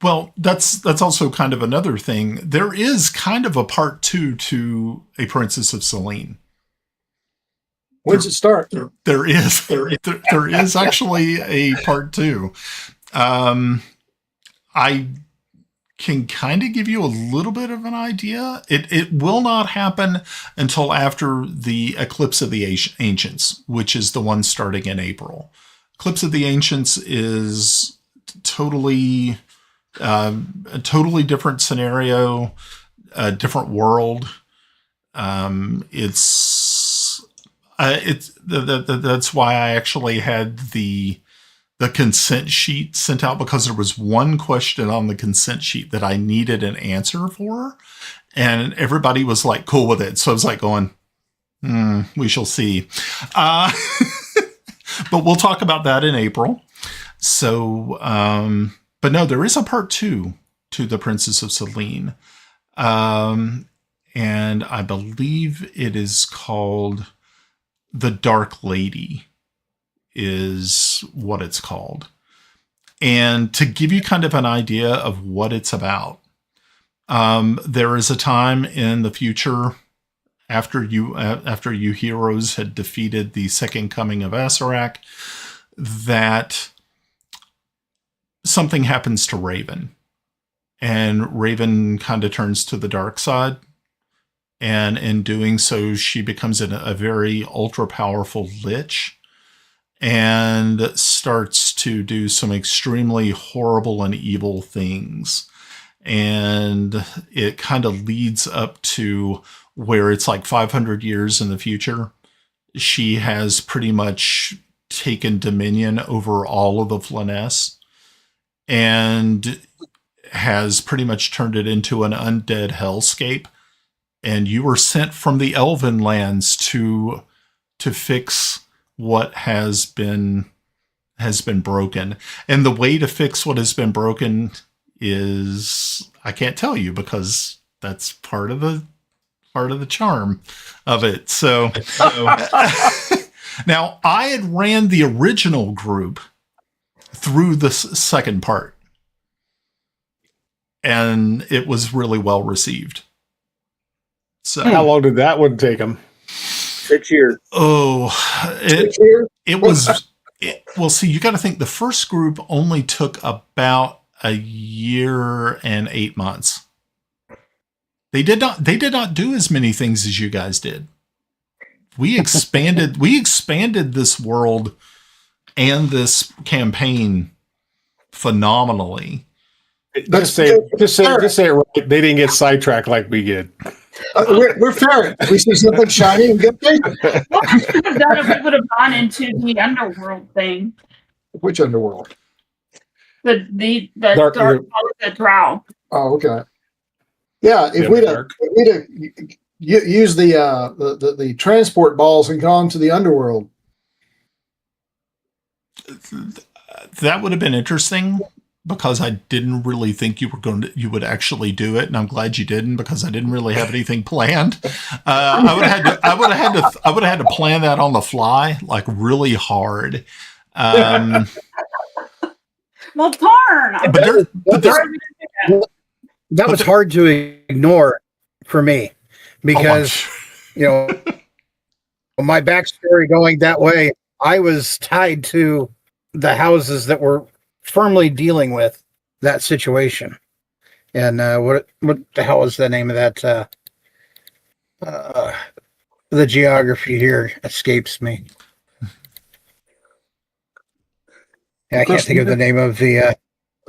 Well, that's also kind of another thing. There is kind of a part 2 to A Princess of Celene. When's it start? There is actually a part 2. I can kind of give you a little bit of an idea. It will not happen until after the Eclipse of the Ancients, which is the one starting in April. Eclipse of the Ancients is a totally different scenario, a different world. That's why I actually had the consent sheet sent out, because there was one question on the consent sheet that I needed an answer for, and everybody was like cool with it. So I was like going, we shall see. But we'll talk about that in April. So, but no, there is a part 2 to The Princess of Celene. And I believe it is called The Dark Lady is what it's called. And to give you kind of an idea of what it's about, there is a time in the future after you heroes had defeated the second coming of Asarak, that something happens to Raven. And Raven kind of turns to the dark side. And in doing so, she becomes a very ultra powerful lich and starts to do some extremely horrible and evil things. And it kind of leads up to where it's like 500 years in the future. She has pretty much taken dominion over all of the Flanness and has pretty much turned it into an undead hellscape. And you were sent from the Elven lands to fix what has been broken. And the way to fix what has been broken is, I can't tell you, because that's part of the charm of it. So now I had ran the original group through the second part, and it was really well received. So, How long did that one take them? 6 years. It was. Well, see, you got to think the first group only took about a year and 8 months. They did not do as many things as you guys did. We expanded this world and this campaign phenomenally. Just say it right. They didn't get sidetracked like we did. We're fair. We see something shiny and get paid. Well, we should have done it. We would have gone into the underworld thing. Which underworld? The Dark- the drow. Oh, okay. Yeah, if Yeah, we'd dark. used the transport balls and gone to the underworld. That would have been interesting because I didn't really think you would actually do it, and I'm glad you didn't because I didn't really have anything planned. I would have had to plan that on the fly, like really hard. Well, darn! That was hard to ignore for me because, my backstory going that way, I was tied to the houses that were firmly dealing with that situation. And what the hell is the name of that? The geography here escapes me. I can't think of the name of the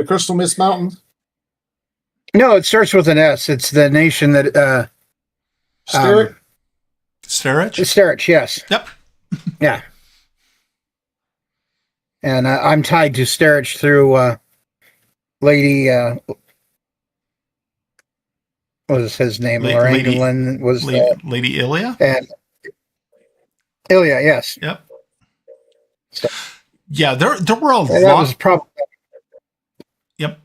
Crystal Mist Mountains. No, it starts with an S. It's the nation that Sterich? Sterich, yes. Yep. Yeah. And I'm tied to Sterich through Lady. What was his name? Lorraine was Lady Ilia. And Ilia, yes. Yep. So, yeah, there were a lot. That was probably. Yep.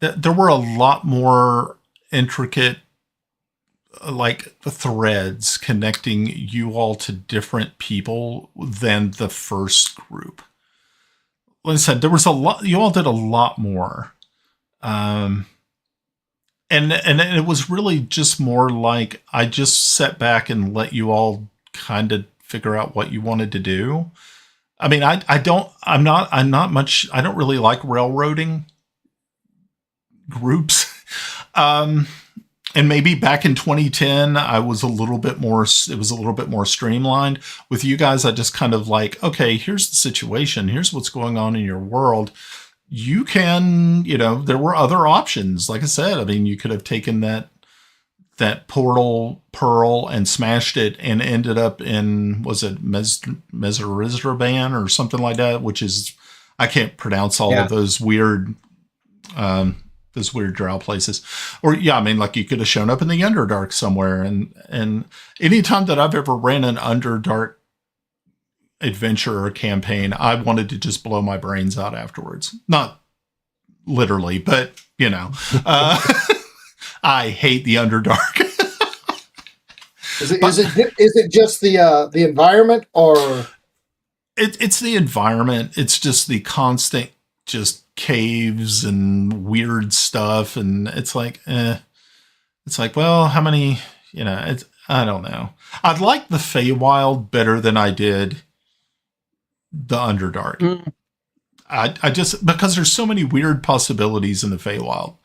There were a lot more intricate, like threads connecting you all to different people than the first group. Like I said, there was a lot. You all did a lot more, and it was really just more like I just sat back and let you all kind of figure out what you wanted to do. I mean, I'm not much. I don't really like railroading groups. And maybe back in 2010, I was it was a little bit more streamlined. With you guys, I just kind of like, okay, here's the situation. Here's what's going on in your world. You can, there were other options. Like I said, I mean, you could have taken that portal pearl and smashed it and ended up in, was it Meserizaban or something like that, which is, I can't pronounce all of those weird drow places. Or I mean, like you could have shown up in the Underdark somewhere, and anytime that I've ever ran an Underdark adventure or campaign, I wanted to just blow my brains out afterwards. Not literally, but I hate the Underdark. Is it just the environment, or it's the environment? It's just the constant just caves and weird stuff, and it's like well, how many, I don't know. I'd like the Feywild better than I did the Underdark. I just, because there's so many weird possibilities in the Feywild.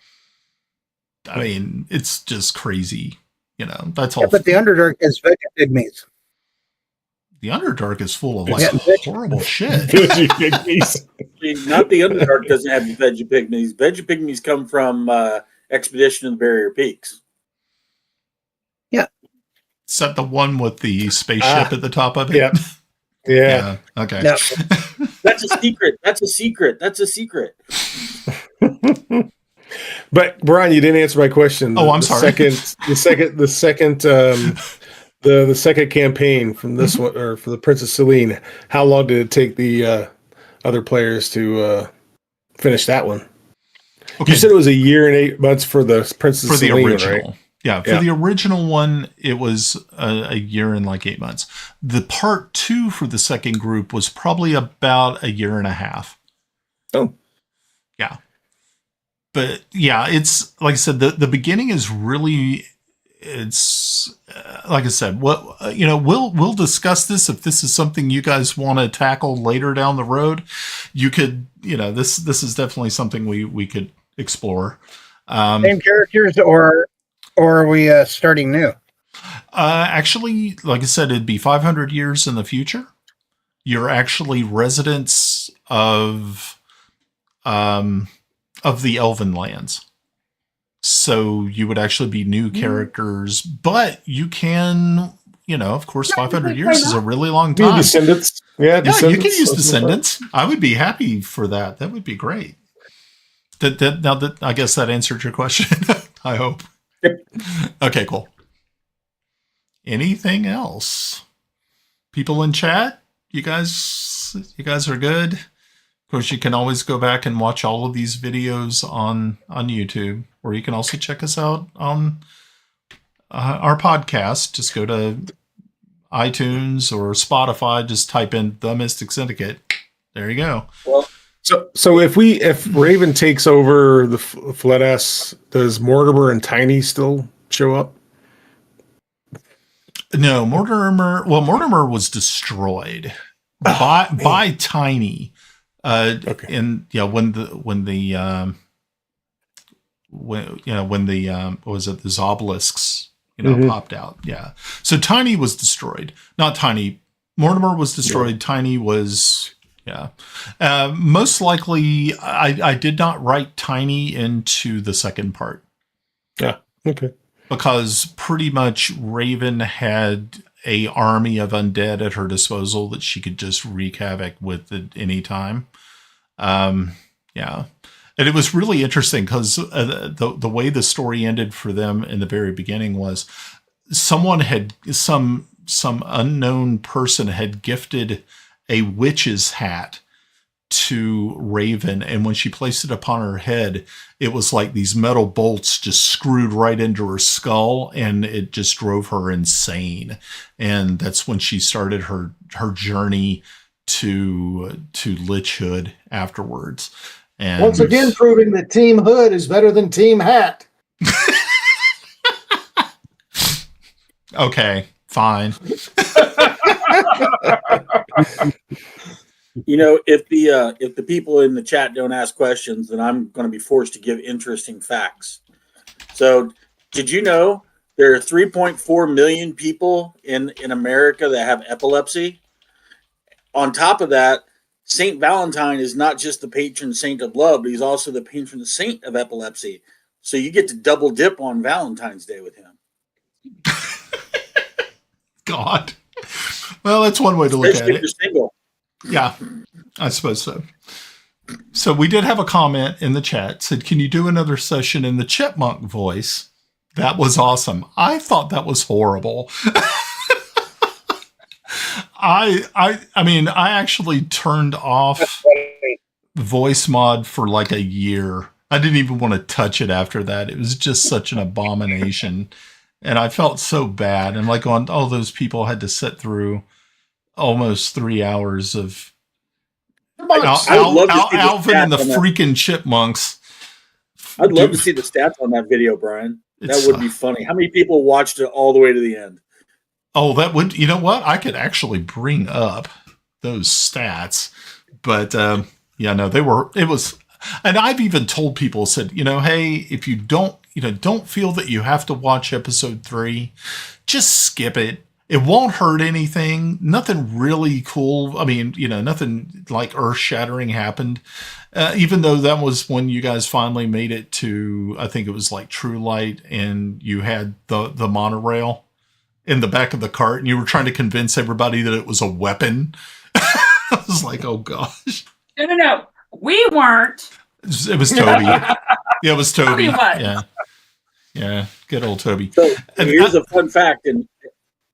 I mean, it's just crazy, that's all. Yeah, but the Underdark is pygmies. The Underdark is full of horrible shit. Not the Underdark doesn't have the veggie pygmies. Veggie pygmies come from Expedition of the Barrier Peaks. Yeah. Is that the one with the spaceship at the top of it? Yep. Yeah. Okay. No. That's a secret. That's a secret. That's a secret. But Brian, you didn't answer my question. I'm sorry. The second campaign from this one, or for the Princess Celene, how long did it take the other players to finish that one? Okay. You said it was a year and 8 months for the Princess Celene, the original, right? Yeah, for the original one, it was a year and like 8 months. The part 2 for the second group was probably about a year and a half. Oh. Yeah. But yeah, it's like I said, the beginning is really, it's like I said, we'll discuss this if this is something you guys want to tackle later down the road. You could, this is definitely something we could explore. Same characters, or are we starting new? Actually, like I said, it'd be 500 years in the future. You're actually residents of the Elven lands. So you would actually be new characters, but you can, of course, 500 years is a really long Be time. descendants. Yeah, Yeah, you can use descendants. I would be happy for that. That would be great. I guess that answered your question. I hope. Yep. Okay, cool. Anything else? People in chat? You guys are good. Of course, you can always go back and watch all of these videos on YouTube, or you can also check us out on our podcast. Just go to iTunes or Spotify. Just type in The Mystic Syndicate. There you go. Well, So if Raven takes over the Fletas, does Mortimer and Tiny still show up? No, Mortimer was destroyed by Tiny. Okay. And when the what was it, the Zobelisks popped out. Yeah. So Tiny was destroyed. Not Tiny. Mortimer was destroyed. Yeah. Tiny was most likely I did not write Tiny into the second part. Yeah. Okay. Because pretty much Raven had a army of undead at her disposal that she could just wreak havoc with at any time. Yeah. And it was really interesting because the way the story ended for them in the very beginning was someone had some unknown person had gifted a witch's hat to Raven, and when she placed it upon her head, it was like these metal bolts just screwed right into her skull, and it just drove her insane. And that's when she started her journey to Lichhood afterwards. And once again, proving that Team Hood is better than Team Hat. Okay, fine. If the people in the chat don't ask questions, then I'm going to be forced to give interesting facts. So, did you know there are 3.4 million people in America that have epilepsy? On top of that, Saint Valentine is not just the patron saint of love, but he's also the patron saint of epilepsy. So you get to double dip on Valentine's Day with him. God. Well, that's one way to look at it. If you're single. Yeah, I suppose so. So we did have a comment in the chat, said, can you do another session in the chipmunk voice? That was awesome. I thought that was horrible. I mean, I actually turned off voice mod for like a year. I didn't even want to touch it after that. It was just such an abomination. And I felt so bad. And like all those people had to sit through almost 3 hours of Alvin and the freaking chipmunks. I'd love to see the stats on that video, Brian. That would be funny. How many people watched it all the way to the end? Oh, that would, you know what? I could actually bring up those stats, but it was, and I've even told people, said, hey, if you don't feel that you have to watch episode 3, just skip it. It won't hurt anything. Nothing really cool. I mean, nothing like earth shattering happened. Even though that was when you guys finally made it to, I think it was like True Light, and you had the monorail in the back of the cart, and you were trying to convince everybody that it was a weapon. I was like, oh gosh. No. We weren't. It was Toby. Yeah, it was Toby. Was. Yeah. Good old Toby. So here's a fun fact,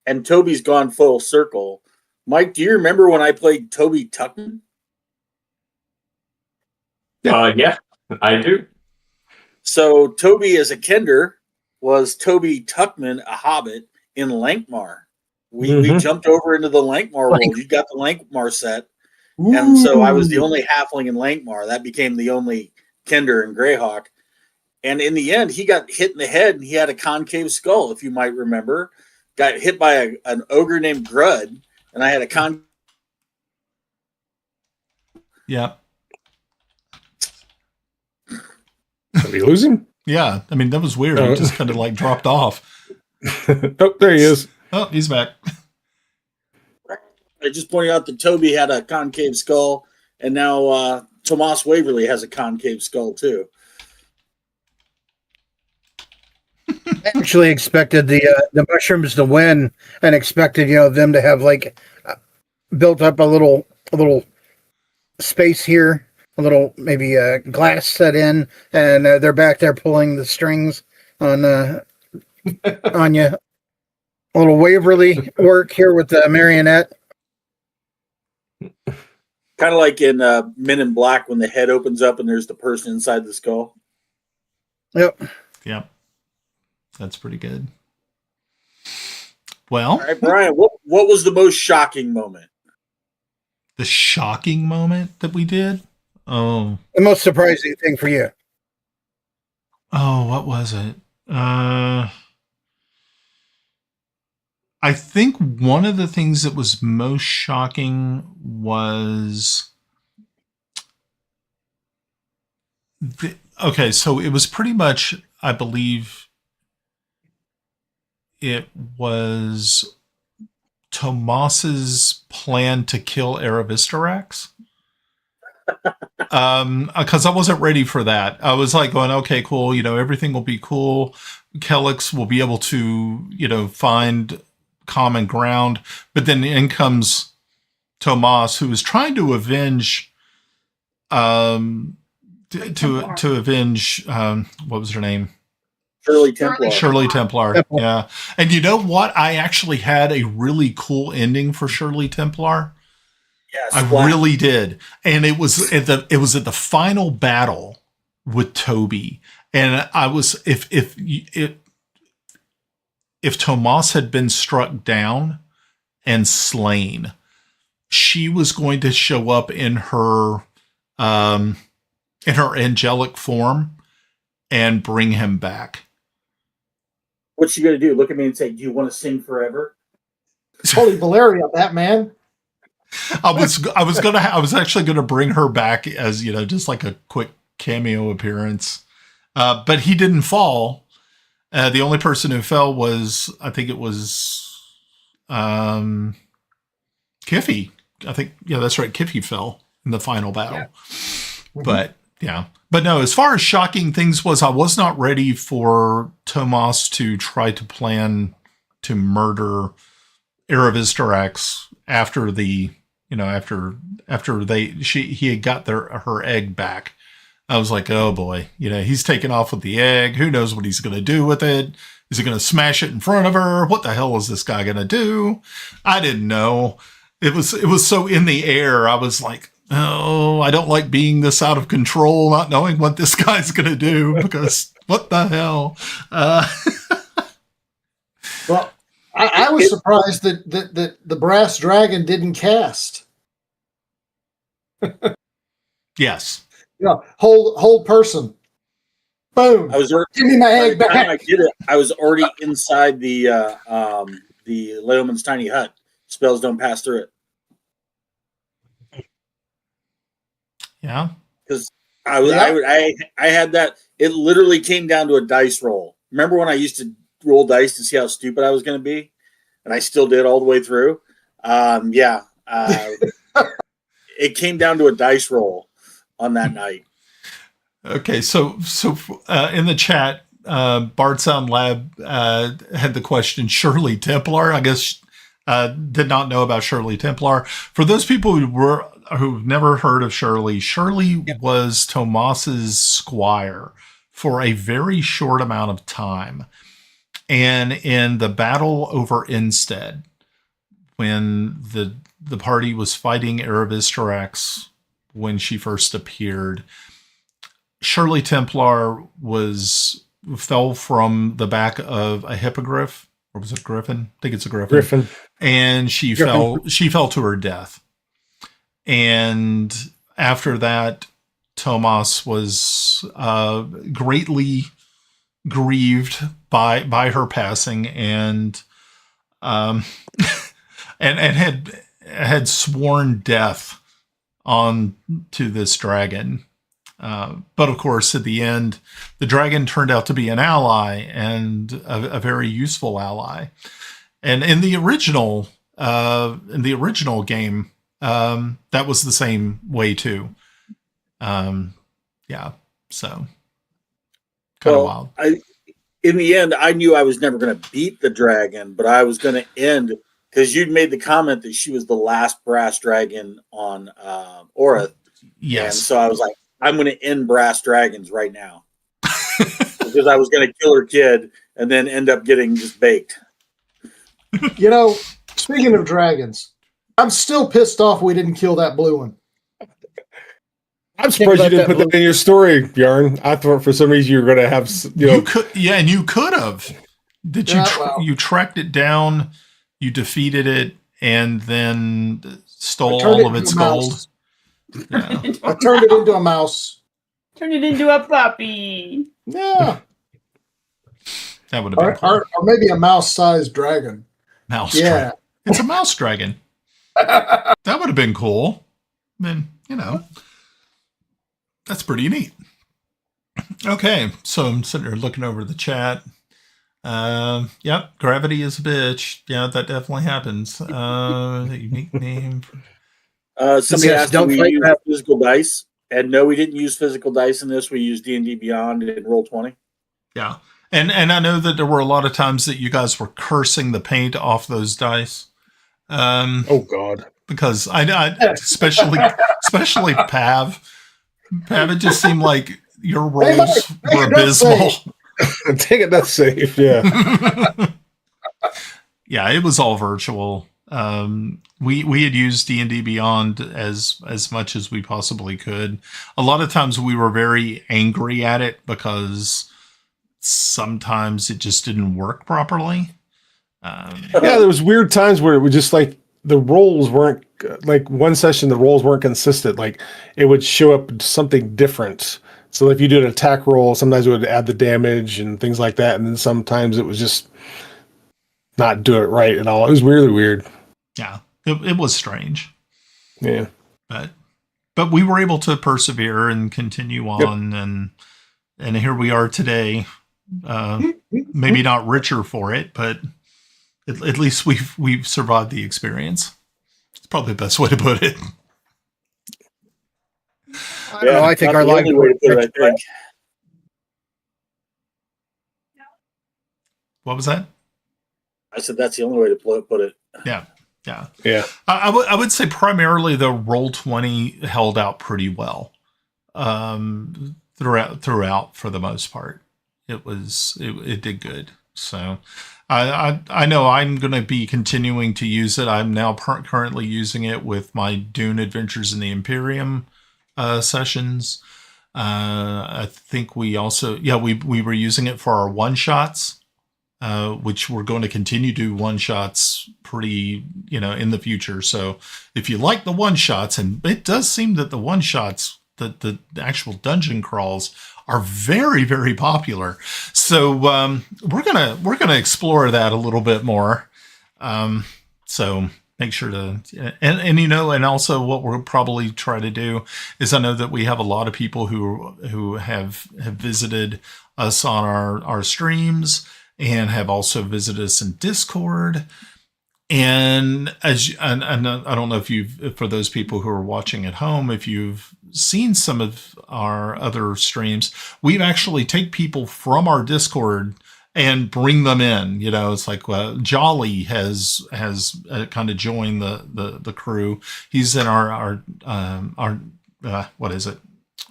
and Toby's gone full circle. Mike, do you remember when I played Toby Tuckman? Yeah, I do. So Toby as a Kender was Toby Tuckman, a hobbit, in Lankmar. We jumped over into the Lankmar world. You got the Lankmar set. Ooh. And so I was the only halfling in Lankmar. That became the only Kender and Greyhawk. And in the end, he got hit in the head and he had a concave skull, if you might remember. Got hit by an ogre named Grud, and I had a Yeah. Are we losing? Yeah. I mean, that was weird. He just kind of like dropped off. Oh, there he is. Oh, he's back. I just pointed out that Toby had a concave skull, and now Tomas Waverly has a concave skull too. I actually expected the mushrooms to win, and expected them to have like built up a little space here, a little maybe glass set in, and they're back there pulling the strings on Anya. A little Waverly work here with the marionette. Kind of like in Men in Black when the head opens up and there's the person inside the skull. Yep. Yep. That's pretty good. Well, All right, Brian, what was the most shocking moment? the shocking moment that we did. Oh, The most surprising thing for you. what was it? I think one of the things that was most shocking was okay, so it was pretty much, I believe it was Tomas's plan to kill Aravistarax. Because I wasn't ready for that. I was like going, okay, cool, everything will be cool. Kellex will be able to, find common ground. But then in comes Tomas, who is trying to avenge to avenge what was her name? Shirley Templar. Shirley Templar. Yeah. And you know what? I actually had a really cool ending for Shirley Templar. Yeah, I really did. And it was at the final battle with Toby. And I was if Tomas had been struck down and slain, she was going to show up in her angelic form and bring him back. What's she going to do? Look at me and say, "Do you want to sing forever?" Holy Valeria, Batman. I was actually gonna bring her back as just like a quick cameo appearance, but he didn't fall. The only person who fell was, I think it was Kiffy. I think, yeah, that's right. Kiffy fell in the final battle. Yeah. But yeah, but no, as far as shocking things was, I was not ready for Tomas to try to plan to murder Aravistarax after the, after he had got her egg back. I was like, oh boy, he's taking off with the egg. Who knows what he's going to do with it? Is he going to smash it in front of her? What the hell is this guy going to do? I didn't know. It was so in the air. I was like, oh, I don't like being this out of control, not knowing what this guy's going to do, because what the hell? Well, I was surprised that the brass dragon didn't cast. Yes. Hold person. Boom. Give me my egg back. I did it. I was already inside the Leoman's tiny hut. Spells don't pass through it. Yeah. Because I had that. It literally came down to a dice roll. Remember when I used to roll dice to see how stupid I was going to be, and I still did all the way through. It came down to a dice roll on that night. Okay, so in the chat, Bard Sound Lab had the question, Shirley Templar. I guess did not know about Shirley Templar. For those people who've never heard of Shirley, was Tomas's squire for a very short amount of time. And in the battle over Instead, when the party was fighting Aravistarax when she first appeared, Shirley Templar fell from the back of a hippogriff, or was it a griffin? I think it's a griffin. And she fell to her death. And after that, Tomas was greatly grieved by her passing, and and had sworn death on to this dragon. But of course, at the end, the dragon turned out to be an ally, and a very useful ally. And in the original game, that was the same way too. Yeah, so kind of wild. In the end, I knew I was never going to beat the dragon, but I was going to end, because you'd made the comment that she was the last brass dragon on Orith. Yes. And so I was like, I'm going to end brass dragons right now. Because I was going to kill her kid and then end up getting just baked. You know, speaking of dragons, I'm still pissed off we didn't kill that blue one. I'm surprised you didn't put that in your story, Bjorn. I thought for some reason you were going to have, You could, yeah, and you could have. You tracked it down, you defeated it, and then stole all of its gold. Yeah. I turned it into a mouse. Turned it into a puppy. Yeah. That would have been cool. Or maybe a mouse-sized dragon. Mouse dragon. It's a mouse dragon. That would have been cool. I mean, you know, that's pretty neat. Okay, so I'm sitting there looking over the chat. Yep, gravity is a bitch. Yeah, that definitely happens. Unique name. Somebody asked, do we use physical dice? And no, we didn't use physical dice in this. We used D&D Beyond and Roll20. Yeah. And I know that there were a lot of times that you guys were cursing the paint off those dice. Oh God! Because I especially Pav. Pav, it just seemed like your rolls were abysmal. Take it, that's safe. Yeah. Yeah, it was all virtual. We had used D&D Beyond as much as we possibly could. A lot of times we were very angry at it because sometimes it just didn't work properly. Yeah, there was weird times where it was just like the rolls weren't, like one session the rolls weren't consistent. Like it would show up something different. So if you did an attack roll, sometimes it would add the damage and things like that, and then sometimes it was just not do it right at all. It was really weird. Yeah, it was strange. Yeah, but we were able to persevere and continue on, and here we are today. Maybe not richer for it, but at least we've survived the experience. It's probably the best way to put it. I don't know. I think our life. What was that? I said that's the only way to put it. Yeah. I would say primarily the Roll20 held out pretty well throughout for the most part. It did good. So I know I'm going to be continuing to use it. I'm now currently using it with my Dune Adventures in the Imperium sessions. I think we also we were using it for our one shots. Which we're going to continue to do one shots pretty, in the future. So if you like the one shots, and it does seem that the one shots, the actual dungeon crawls are very, very popular. So we're gonna explore that a little bit more. So make sure to and also what we'll probably try to do is, I know that we have a lot of people who have visited us on our streams, and have also visited us in Discord. And I don't know if for those people who are watching at home, if you've seen some of our other streams, we've actually take people from our Discord and bring them in. It's like Jolly has kind of joined the crew. He's in our what is it?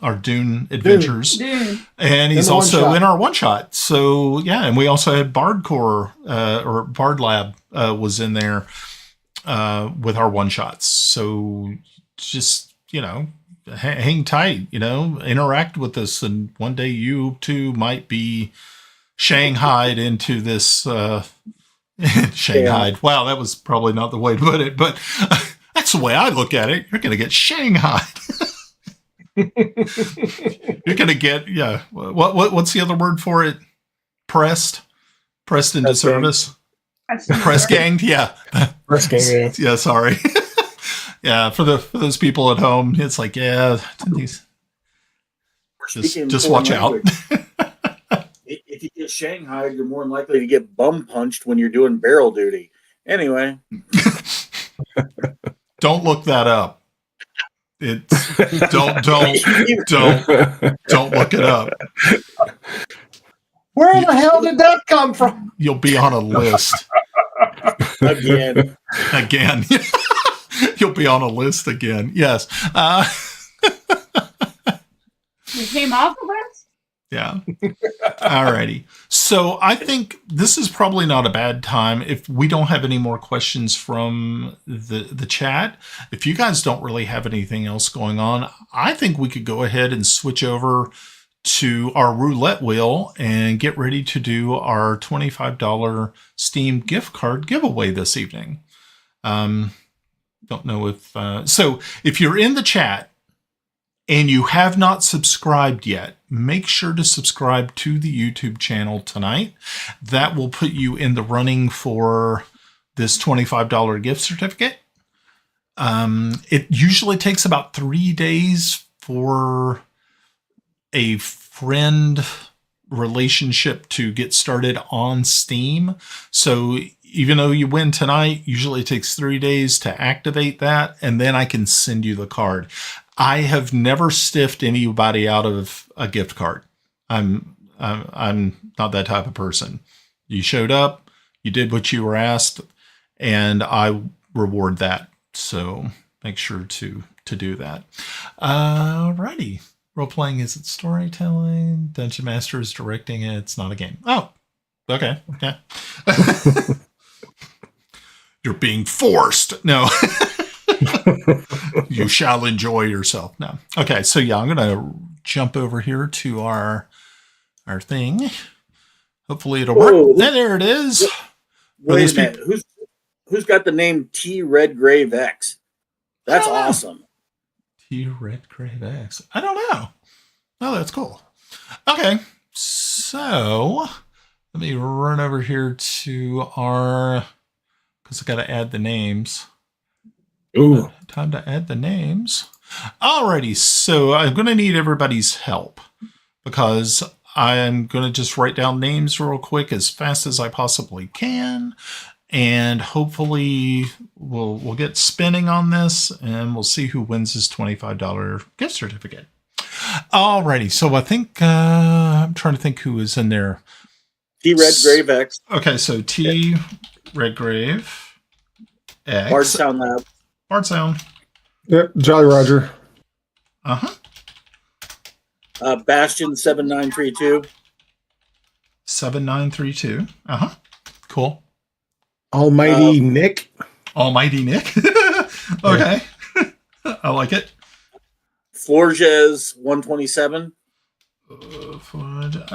Our Dune Adventures. Dune. And he's also in our one shot. So yeah, and we also had Bardcore or Bard Lab was in there with our one shots. So just hang tight, interact with us, and one day you too might be shanghaied into this shanghaied. Wow, that was probably not the way to put it, but that's the way I look at it. You're going to get shanghaied. You're gonna get what's the other word for it? Pressed into Press service. That's Press ganged, yeah. First game, yeah. Yeah, sorry. Yeah, for those people at home, it's like, yeah, these We're speaking just foreign watch out. language. If you get shanghaied, you're more than likely to get bum punched when you're doing barrel duty. Anyway, Don't look that up. It's don't look it up. Where the hell did that come from? You'll be on a list again, again. You'll be on a list again. Yes. We came off the list? Yeah. Alrighty. So I think this is probably not a bad time if we don't have any more questions from the chat. If you guys don't really have anything else going on, I think we could go ahead and switch over to our roulette wheel and get ready to do our $25 Steam gift card giveaway this evening. Don't know if so if you're in the chat and you have not subscribed yet, make sure to subscribe to the YouTube channel tonight. That will put you in the running for this $25 gift certificate. It usually takes about 3 days for a friend relationship to get started on Steam. So even though you win tonight, usually it takes 3 days to activate that, and then I can send you the card. I have never stiffed anybody out of a gift card. I'm not that type of person. You showed up, you did what you were asked, and I reward that. So make sure to do that. Alrighty. Role playing isn't storytelling. Dungeon Master is directing it. It's not a game. Oh, okay. Yeah. You're being forced. No. You shall enjoy yourself. No. Okay, so yeah, I'm gonna jump over here to our thing. Hopefully it'll work. Whoa. There it is. wait a minute. Who's got the name T Red Grave X? That's awesome. T Red Grave X. I don't know. Oh, that's cool. Okay, so let me run over here to our, because I got to add the names. Ooh. Time to add the names. Alrighty, so I'm going to need everybody's help because I'm going to just write down names real quick as fast as I possibly can. And hopefully we'll get spinning on this and we'll see who wins this $25 gift certificate. Alrighty, so I think I'm trying to think who is in there. T Red Grave X. Okay, so T Red Grave X. Bard Sound Lab. Bard Sound. Yep, Jolly Roger. Uh-huh. Bastion 7932. 7932. Uh-huh. Cool. Almighty Nick. Almighty Nick. Okay. I like it. Florges 127.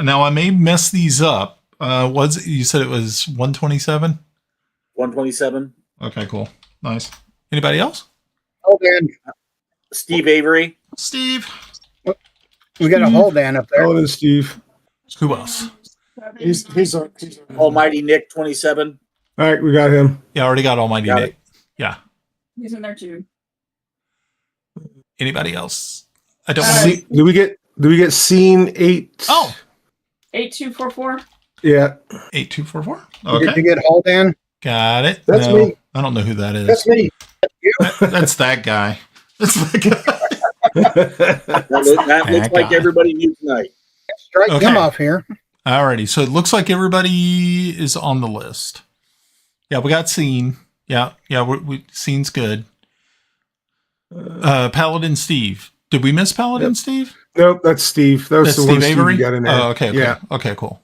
Now I may mess these up. You said it was 127? 127. Okay, cool. Nice. Anybody else? Oh, man. Steve Avery. Steve. We got a Holdan up there. Oh, there's Steve. Who else? He's Almighty Nick 27. All right, we got him. Yeah, I already got Almighty Got Nick. it. Yeah. He's in there too. Anybody else? I don't want to. Do we get scene 8? Oh, 8244. Yeah. 8244. Did Okay. you get Holdan? Got it. That's me. I don't know who that is. That's me. That's that guy. That's that guy. That looks like everybody knew tonight. Strike Okay. him off here. Alrighty, so it looks like everybody is on the list. Yeah, we got Scene. Yeah, Scene's good. Paladin Steve. Did we miss Paladin Steve? Nope, that's Steve. That was That's the Steve one Steve Avery. you got in there. Oh, okay. Yeah. Okay, cool.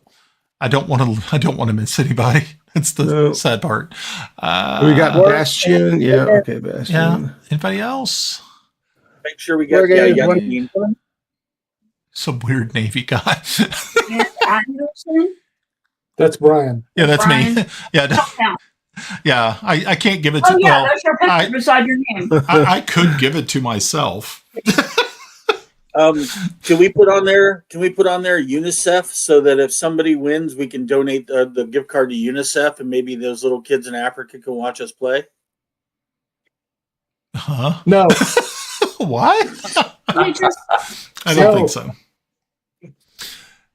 I don't want to miss anybody. That's the sad part. We got Bastion. Yeah. Okay, Bastion. Yeah. Anybody else? Make sure we got Yanin. Some weird Navy guy. Anderson? That's Brian. Yeah, that's Brian? me. Yeah. Yeah. Yeah, I can't give it to. Oh yeah, well, that's your picture beside your name. I could give it to myself. Can we put on there? Can we put on there UNICEF so that if somebody wins, we can donate the gift card to UNICEF, and maybe those little kids in Africa can watch us play? Huh? No. What? We just I don't No. think so.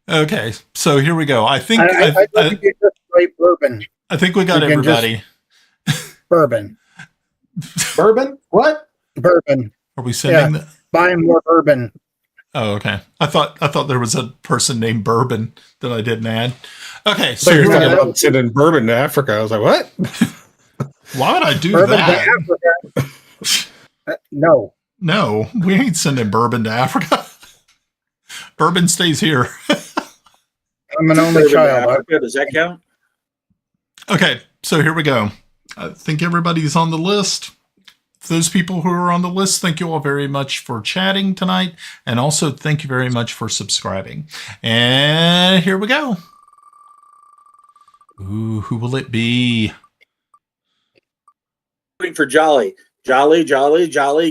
Okay, so here we go. I think I think you just write bourbon. I think we got You can just- everybody. Bourbon. Bourbon? What? Bourbon. Are we sending the? Buy more bourbon. Oh, okay. I thought there was a person named Bourbon that I didn't add. Okay, So so you're here we talking go. about sending bourbon to Africa. I was like, what? Why would I do Bourbon that? to Africa. No. No, we ain't sending bourbon to Africa. Bourbon stays here. I'm an only Bourbon to child. Africa, does that count? Okay, so here we go. I think everybody's on the list. Those people who are on the list, thank you all very much for chatting tonight. And also thank you very much for subscribing. And here we go. Ooh, who will it be? Waiting for Jolly. Jolly,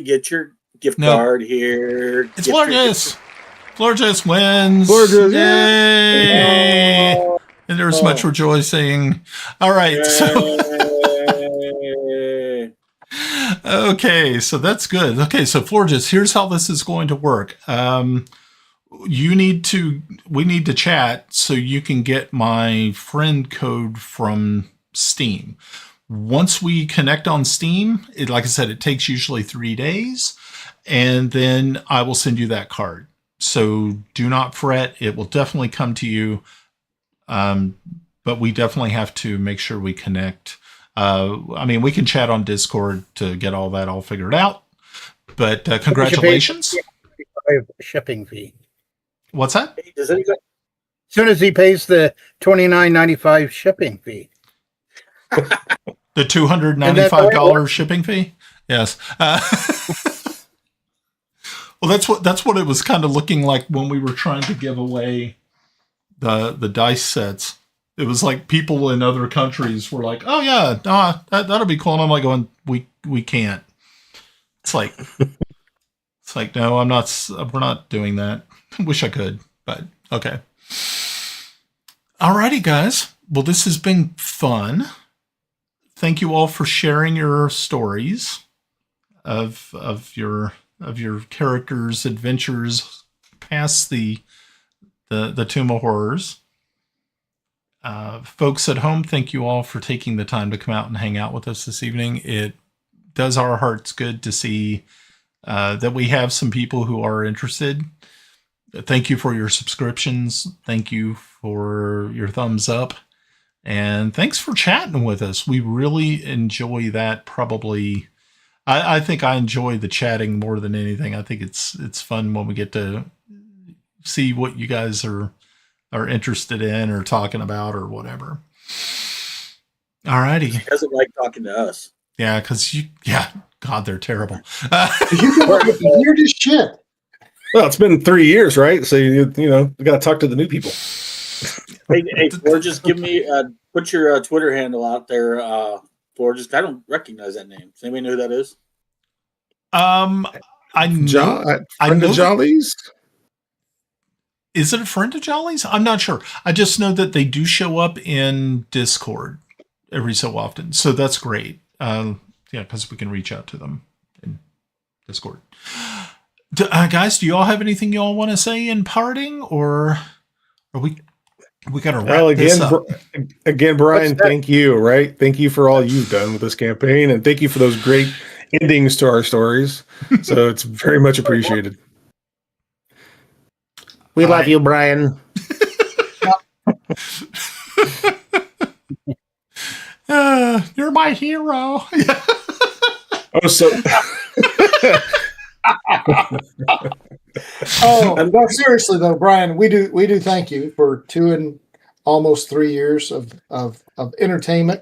get your gift No. card here. It's Get your Florges. Florges wins. Florges, Yay! gift- And there's much rejoicing. All right. So, Yay. okay, so that's good. Okay, so Florges, here's how this is going to work. We need to chat so you can get my friend code from Steam. Once we connect on Steam, like I said, it takes usually 3 days, and then I will send you that card. So do not fret. It will definitely come to you. But we definitely have to make sure we connect. I mean, we can chat on Discord to get all that all figured out. But congratulations. Shipping fee. What's that? Hey, does anybody, As soon as he pays the $29.95 shipping fee. The $295 shipping fee? Yes. Well, that's what it was kind of looking like when we were trying to give away the dice sets. It was like people in other countries were like, "Oh yeah, that'll be cool." And I'm like, going, "We can't." It's like no, I'm not. We're not doing that. Wish I could, but okay. Alrighty, guys. Well, this has been fun. Thank you all for sharing your stories of your characters' adventures past the Tomb of Horrors. Folks at home, thank you all for taking the time to come out and hang out with us this evening. It does our hearts good to see that we have some people who are interested. Thank you for your subscriptions. Thank you for your thumbs up. And thanks for chatting with us. We really enjoy that. Probably, I think I enjoy the chatting more than anything. I think it's fun when we get to see what you guys are interested in or talking about or whatever. All righty. he doesn't like talking to us. Yeah, because God, they're terrible. You hear this shit. Well, it's been 3 years, right? So you got to talk to the new people. Hey, Flor, just give me put your Twitter handle out there, Flor. Just I don't recognize that name. Does anybody know who that is? I know. Friend of Jolly's. Is it a friend of Jolly's? I'm not sure. I just know that they do show up in Discord every so often. So that's great. Yeah, because we can reach out to them in Discord. Guys, do you all have anything you all want to say in parting, or are we got to wrap this up? Again, Brian, thank you. Right, thank you for all you've done with this campaign, and thank you for those great endings to our stories. So it's very much appreciated. We love you, Brian. You're my hero. Oh, so. No, seriously though, Brian, we do thank you for 2 and almost 3 years of entertainment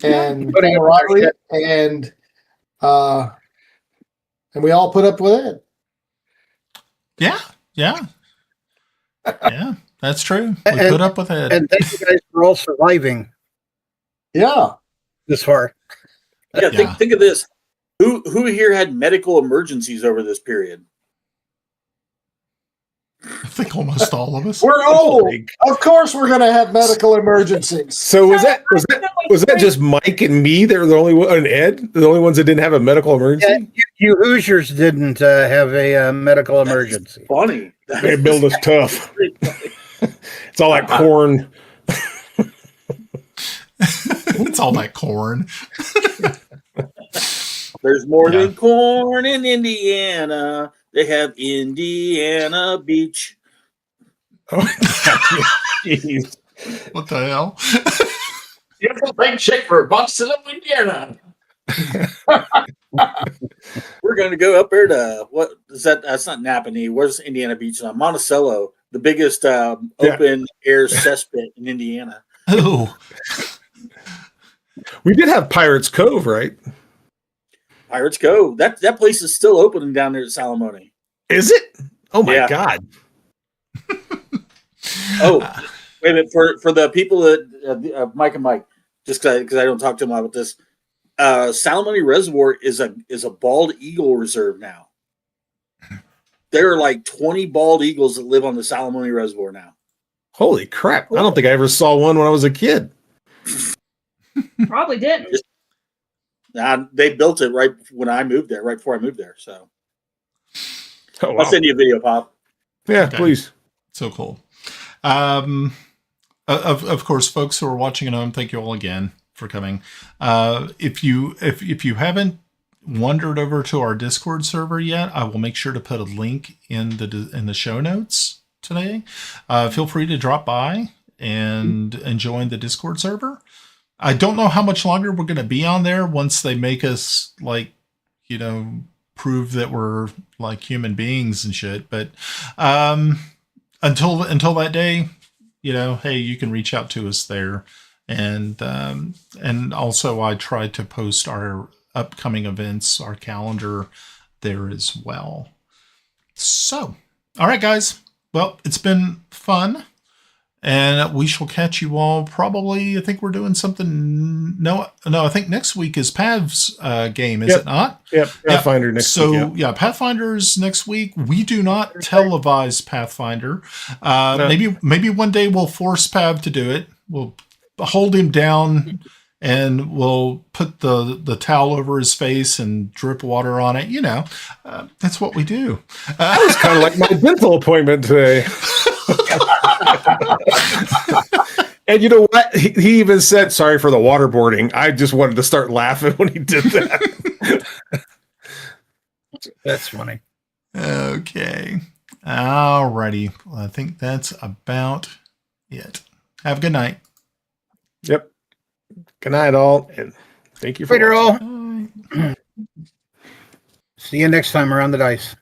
and camaraderie, and we all put up with it. Yeah, that's true. We put up with it. And thank you guys for all surviving Yeah. this far. Yeah, think of this. Who here had medical emergencies over this period? think almost all of us. We're old. Of course, we're going to have medical emergencies. So was that just Mike and me? They're the only one, and Ed, the only ones that didn't have a medical emergency. Yeah, you Hoosiers didn't have a medical emergency. Funny. They build us tough. It's all that corn. It's all that corn. There's more than corn in Indiana. They have Indiana Beach. Oh, jeez. What the hell? Beautiful big chick for Boston, Indiana. We're going to go up there to what is that? That's not Napanee. Where's Indiana Beach? Monticello, the biggest open air cesspit in Indiana. Oh, We did have Pirates Cove, right? Pirates Cove. That place is still open down there at Salamone. Is it? Oh my Yeah. God! Oh, wait a minute. For the people that Mike and Mike, just because I don't talk to them about this, Salamone Reservoir is a bald eagle reserve now. There are like 20 bald eagles that live on the Salamone Reservoir now. Holy crap! I don't think I ever saw one when I was a kid. Probably didn't. They built it right when I moved there, right before I moved there. So Oh, wow. I'll send you a video, Pop. Yeah, Okay. please. so cool. Of course, folks who are watching at home, thank you all again for coming. If you haven't wandered over to our Discord server yet, I will make sure to put a link in the show notes today. Feel free to drop by and join the Discord server. I don't know how much longer we're going to be on there once they make us prove that we're like human beings and shit. But until that day, hey, you can reach out to us there. And also I try to post our upcoming events, our calendar there as well. So, all right, guys. Well, it's been fun. And we shall catch you all probably. I think we're doing something. No, I think next week is Pav's game, is it not? Yep. Pathfinder next week. So, yeah, Pathfinder's next week. We do not televise Pathfinder. Maybe one day we'll force Pav to do it. We'll hold him down and we'll put the towel over his face and drip water on it. That's what we do. That was kind of like my dental appointment today. And you know what? He even said, sorry for the waterboarding. I just wanted to start laughing when he did that. That's funny. Okay. All righty. Well, I think that's about it. Have a good night. Yep. Good night, all. And thank you for Later, watching. all. See you next time around the dice.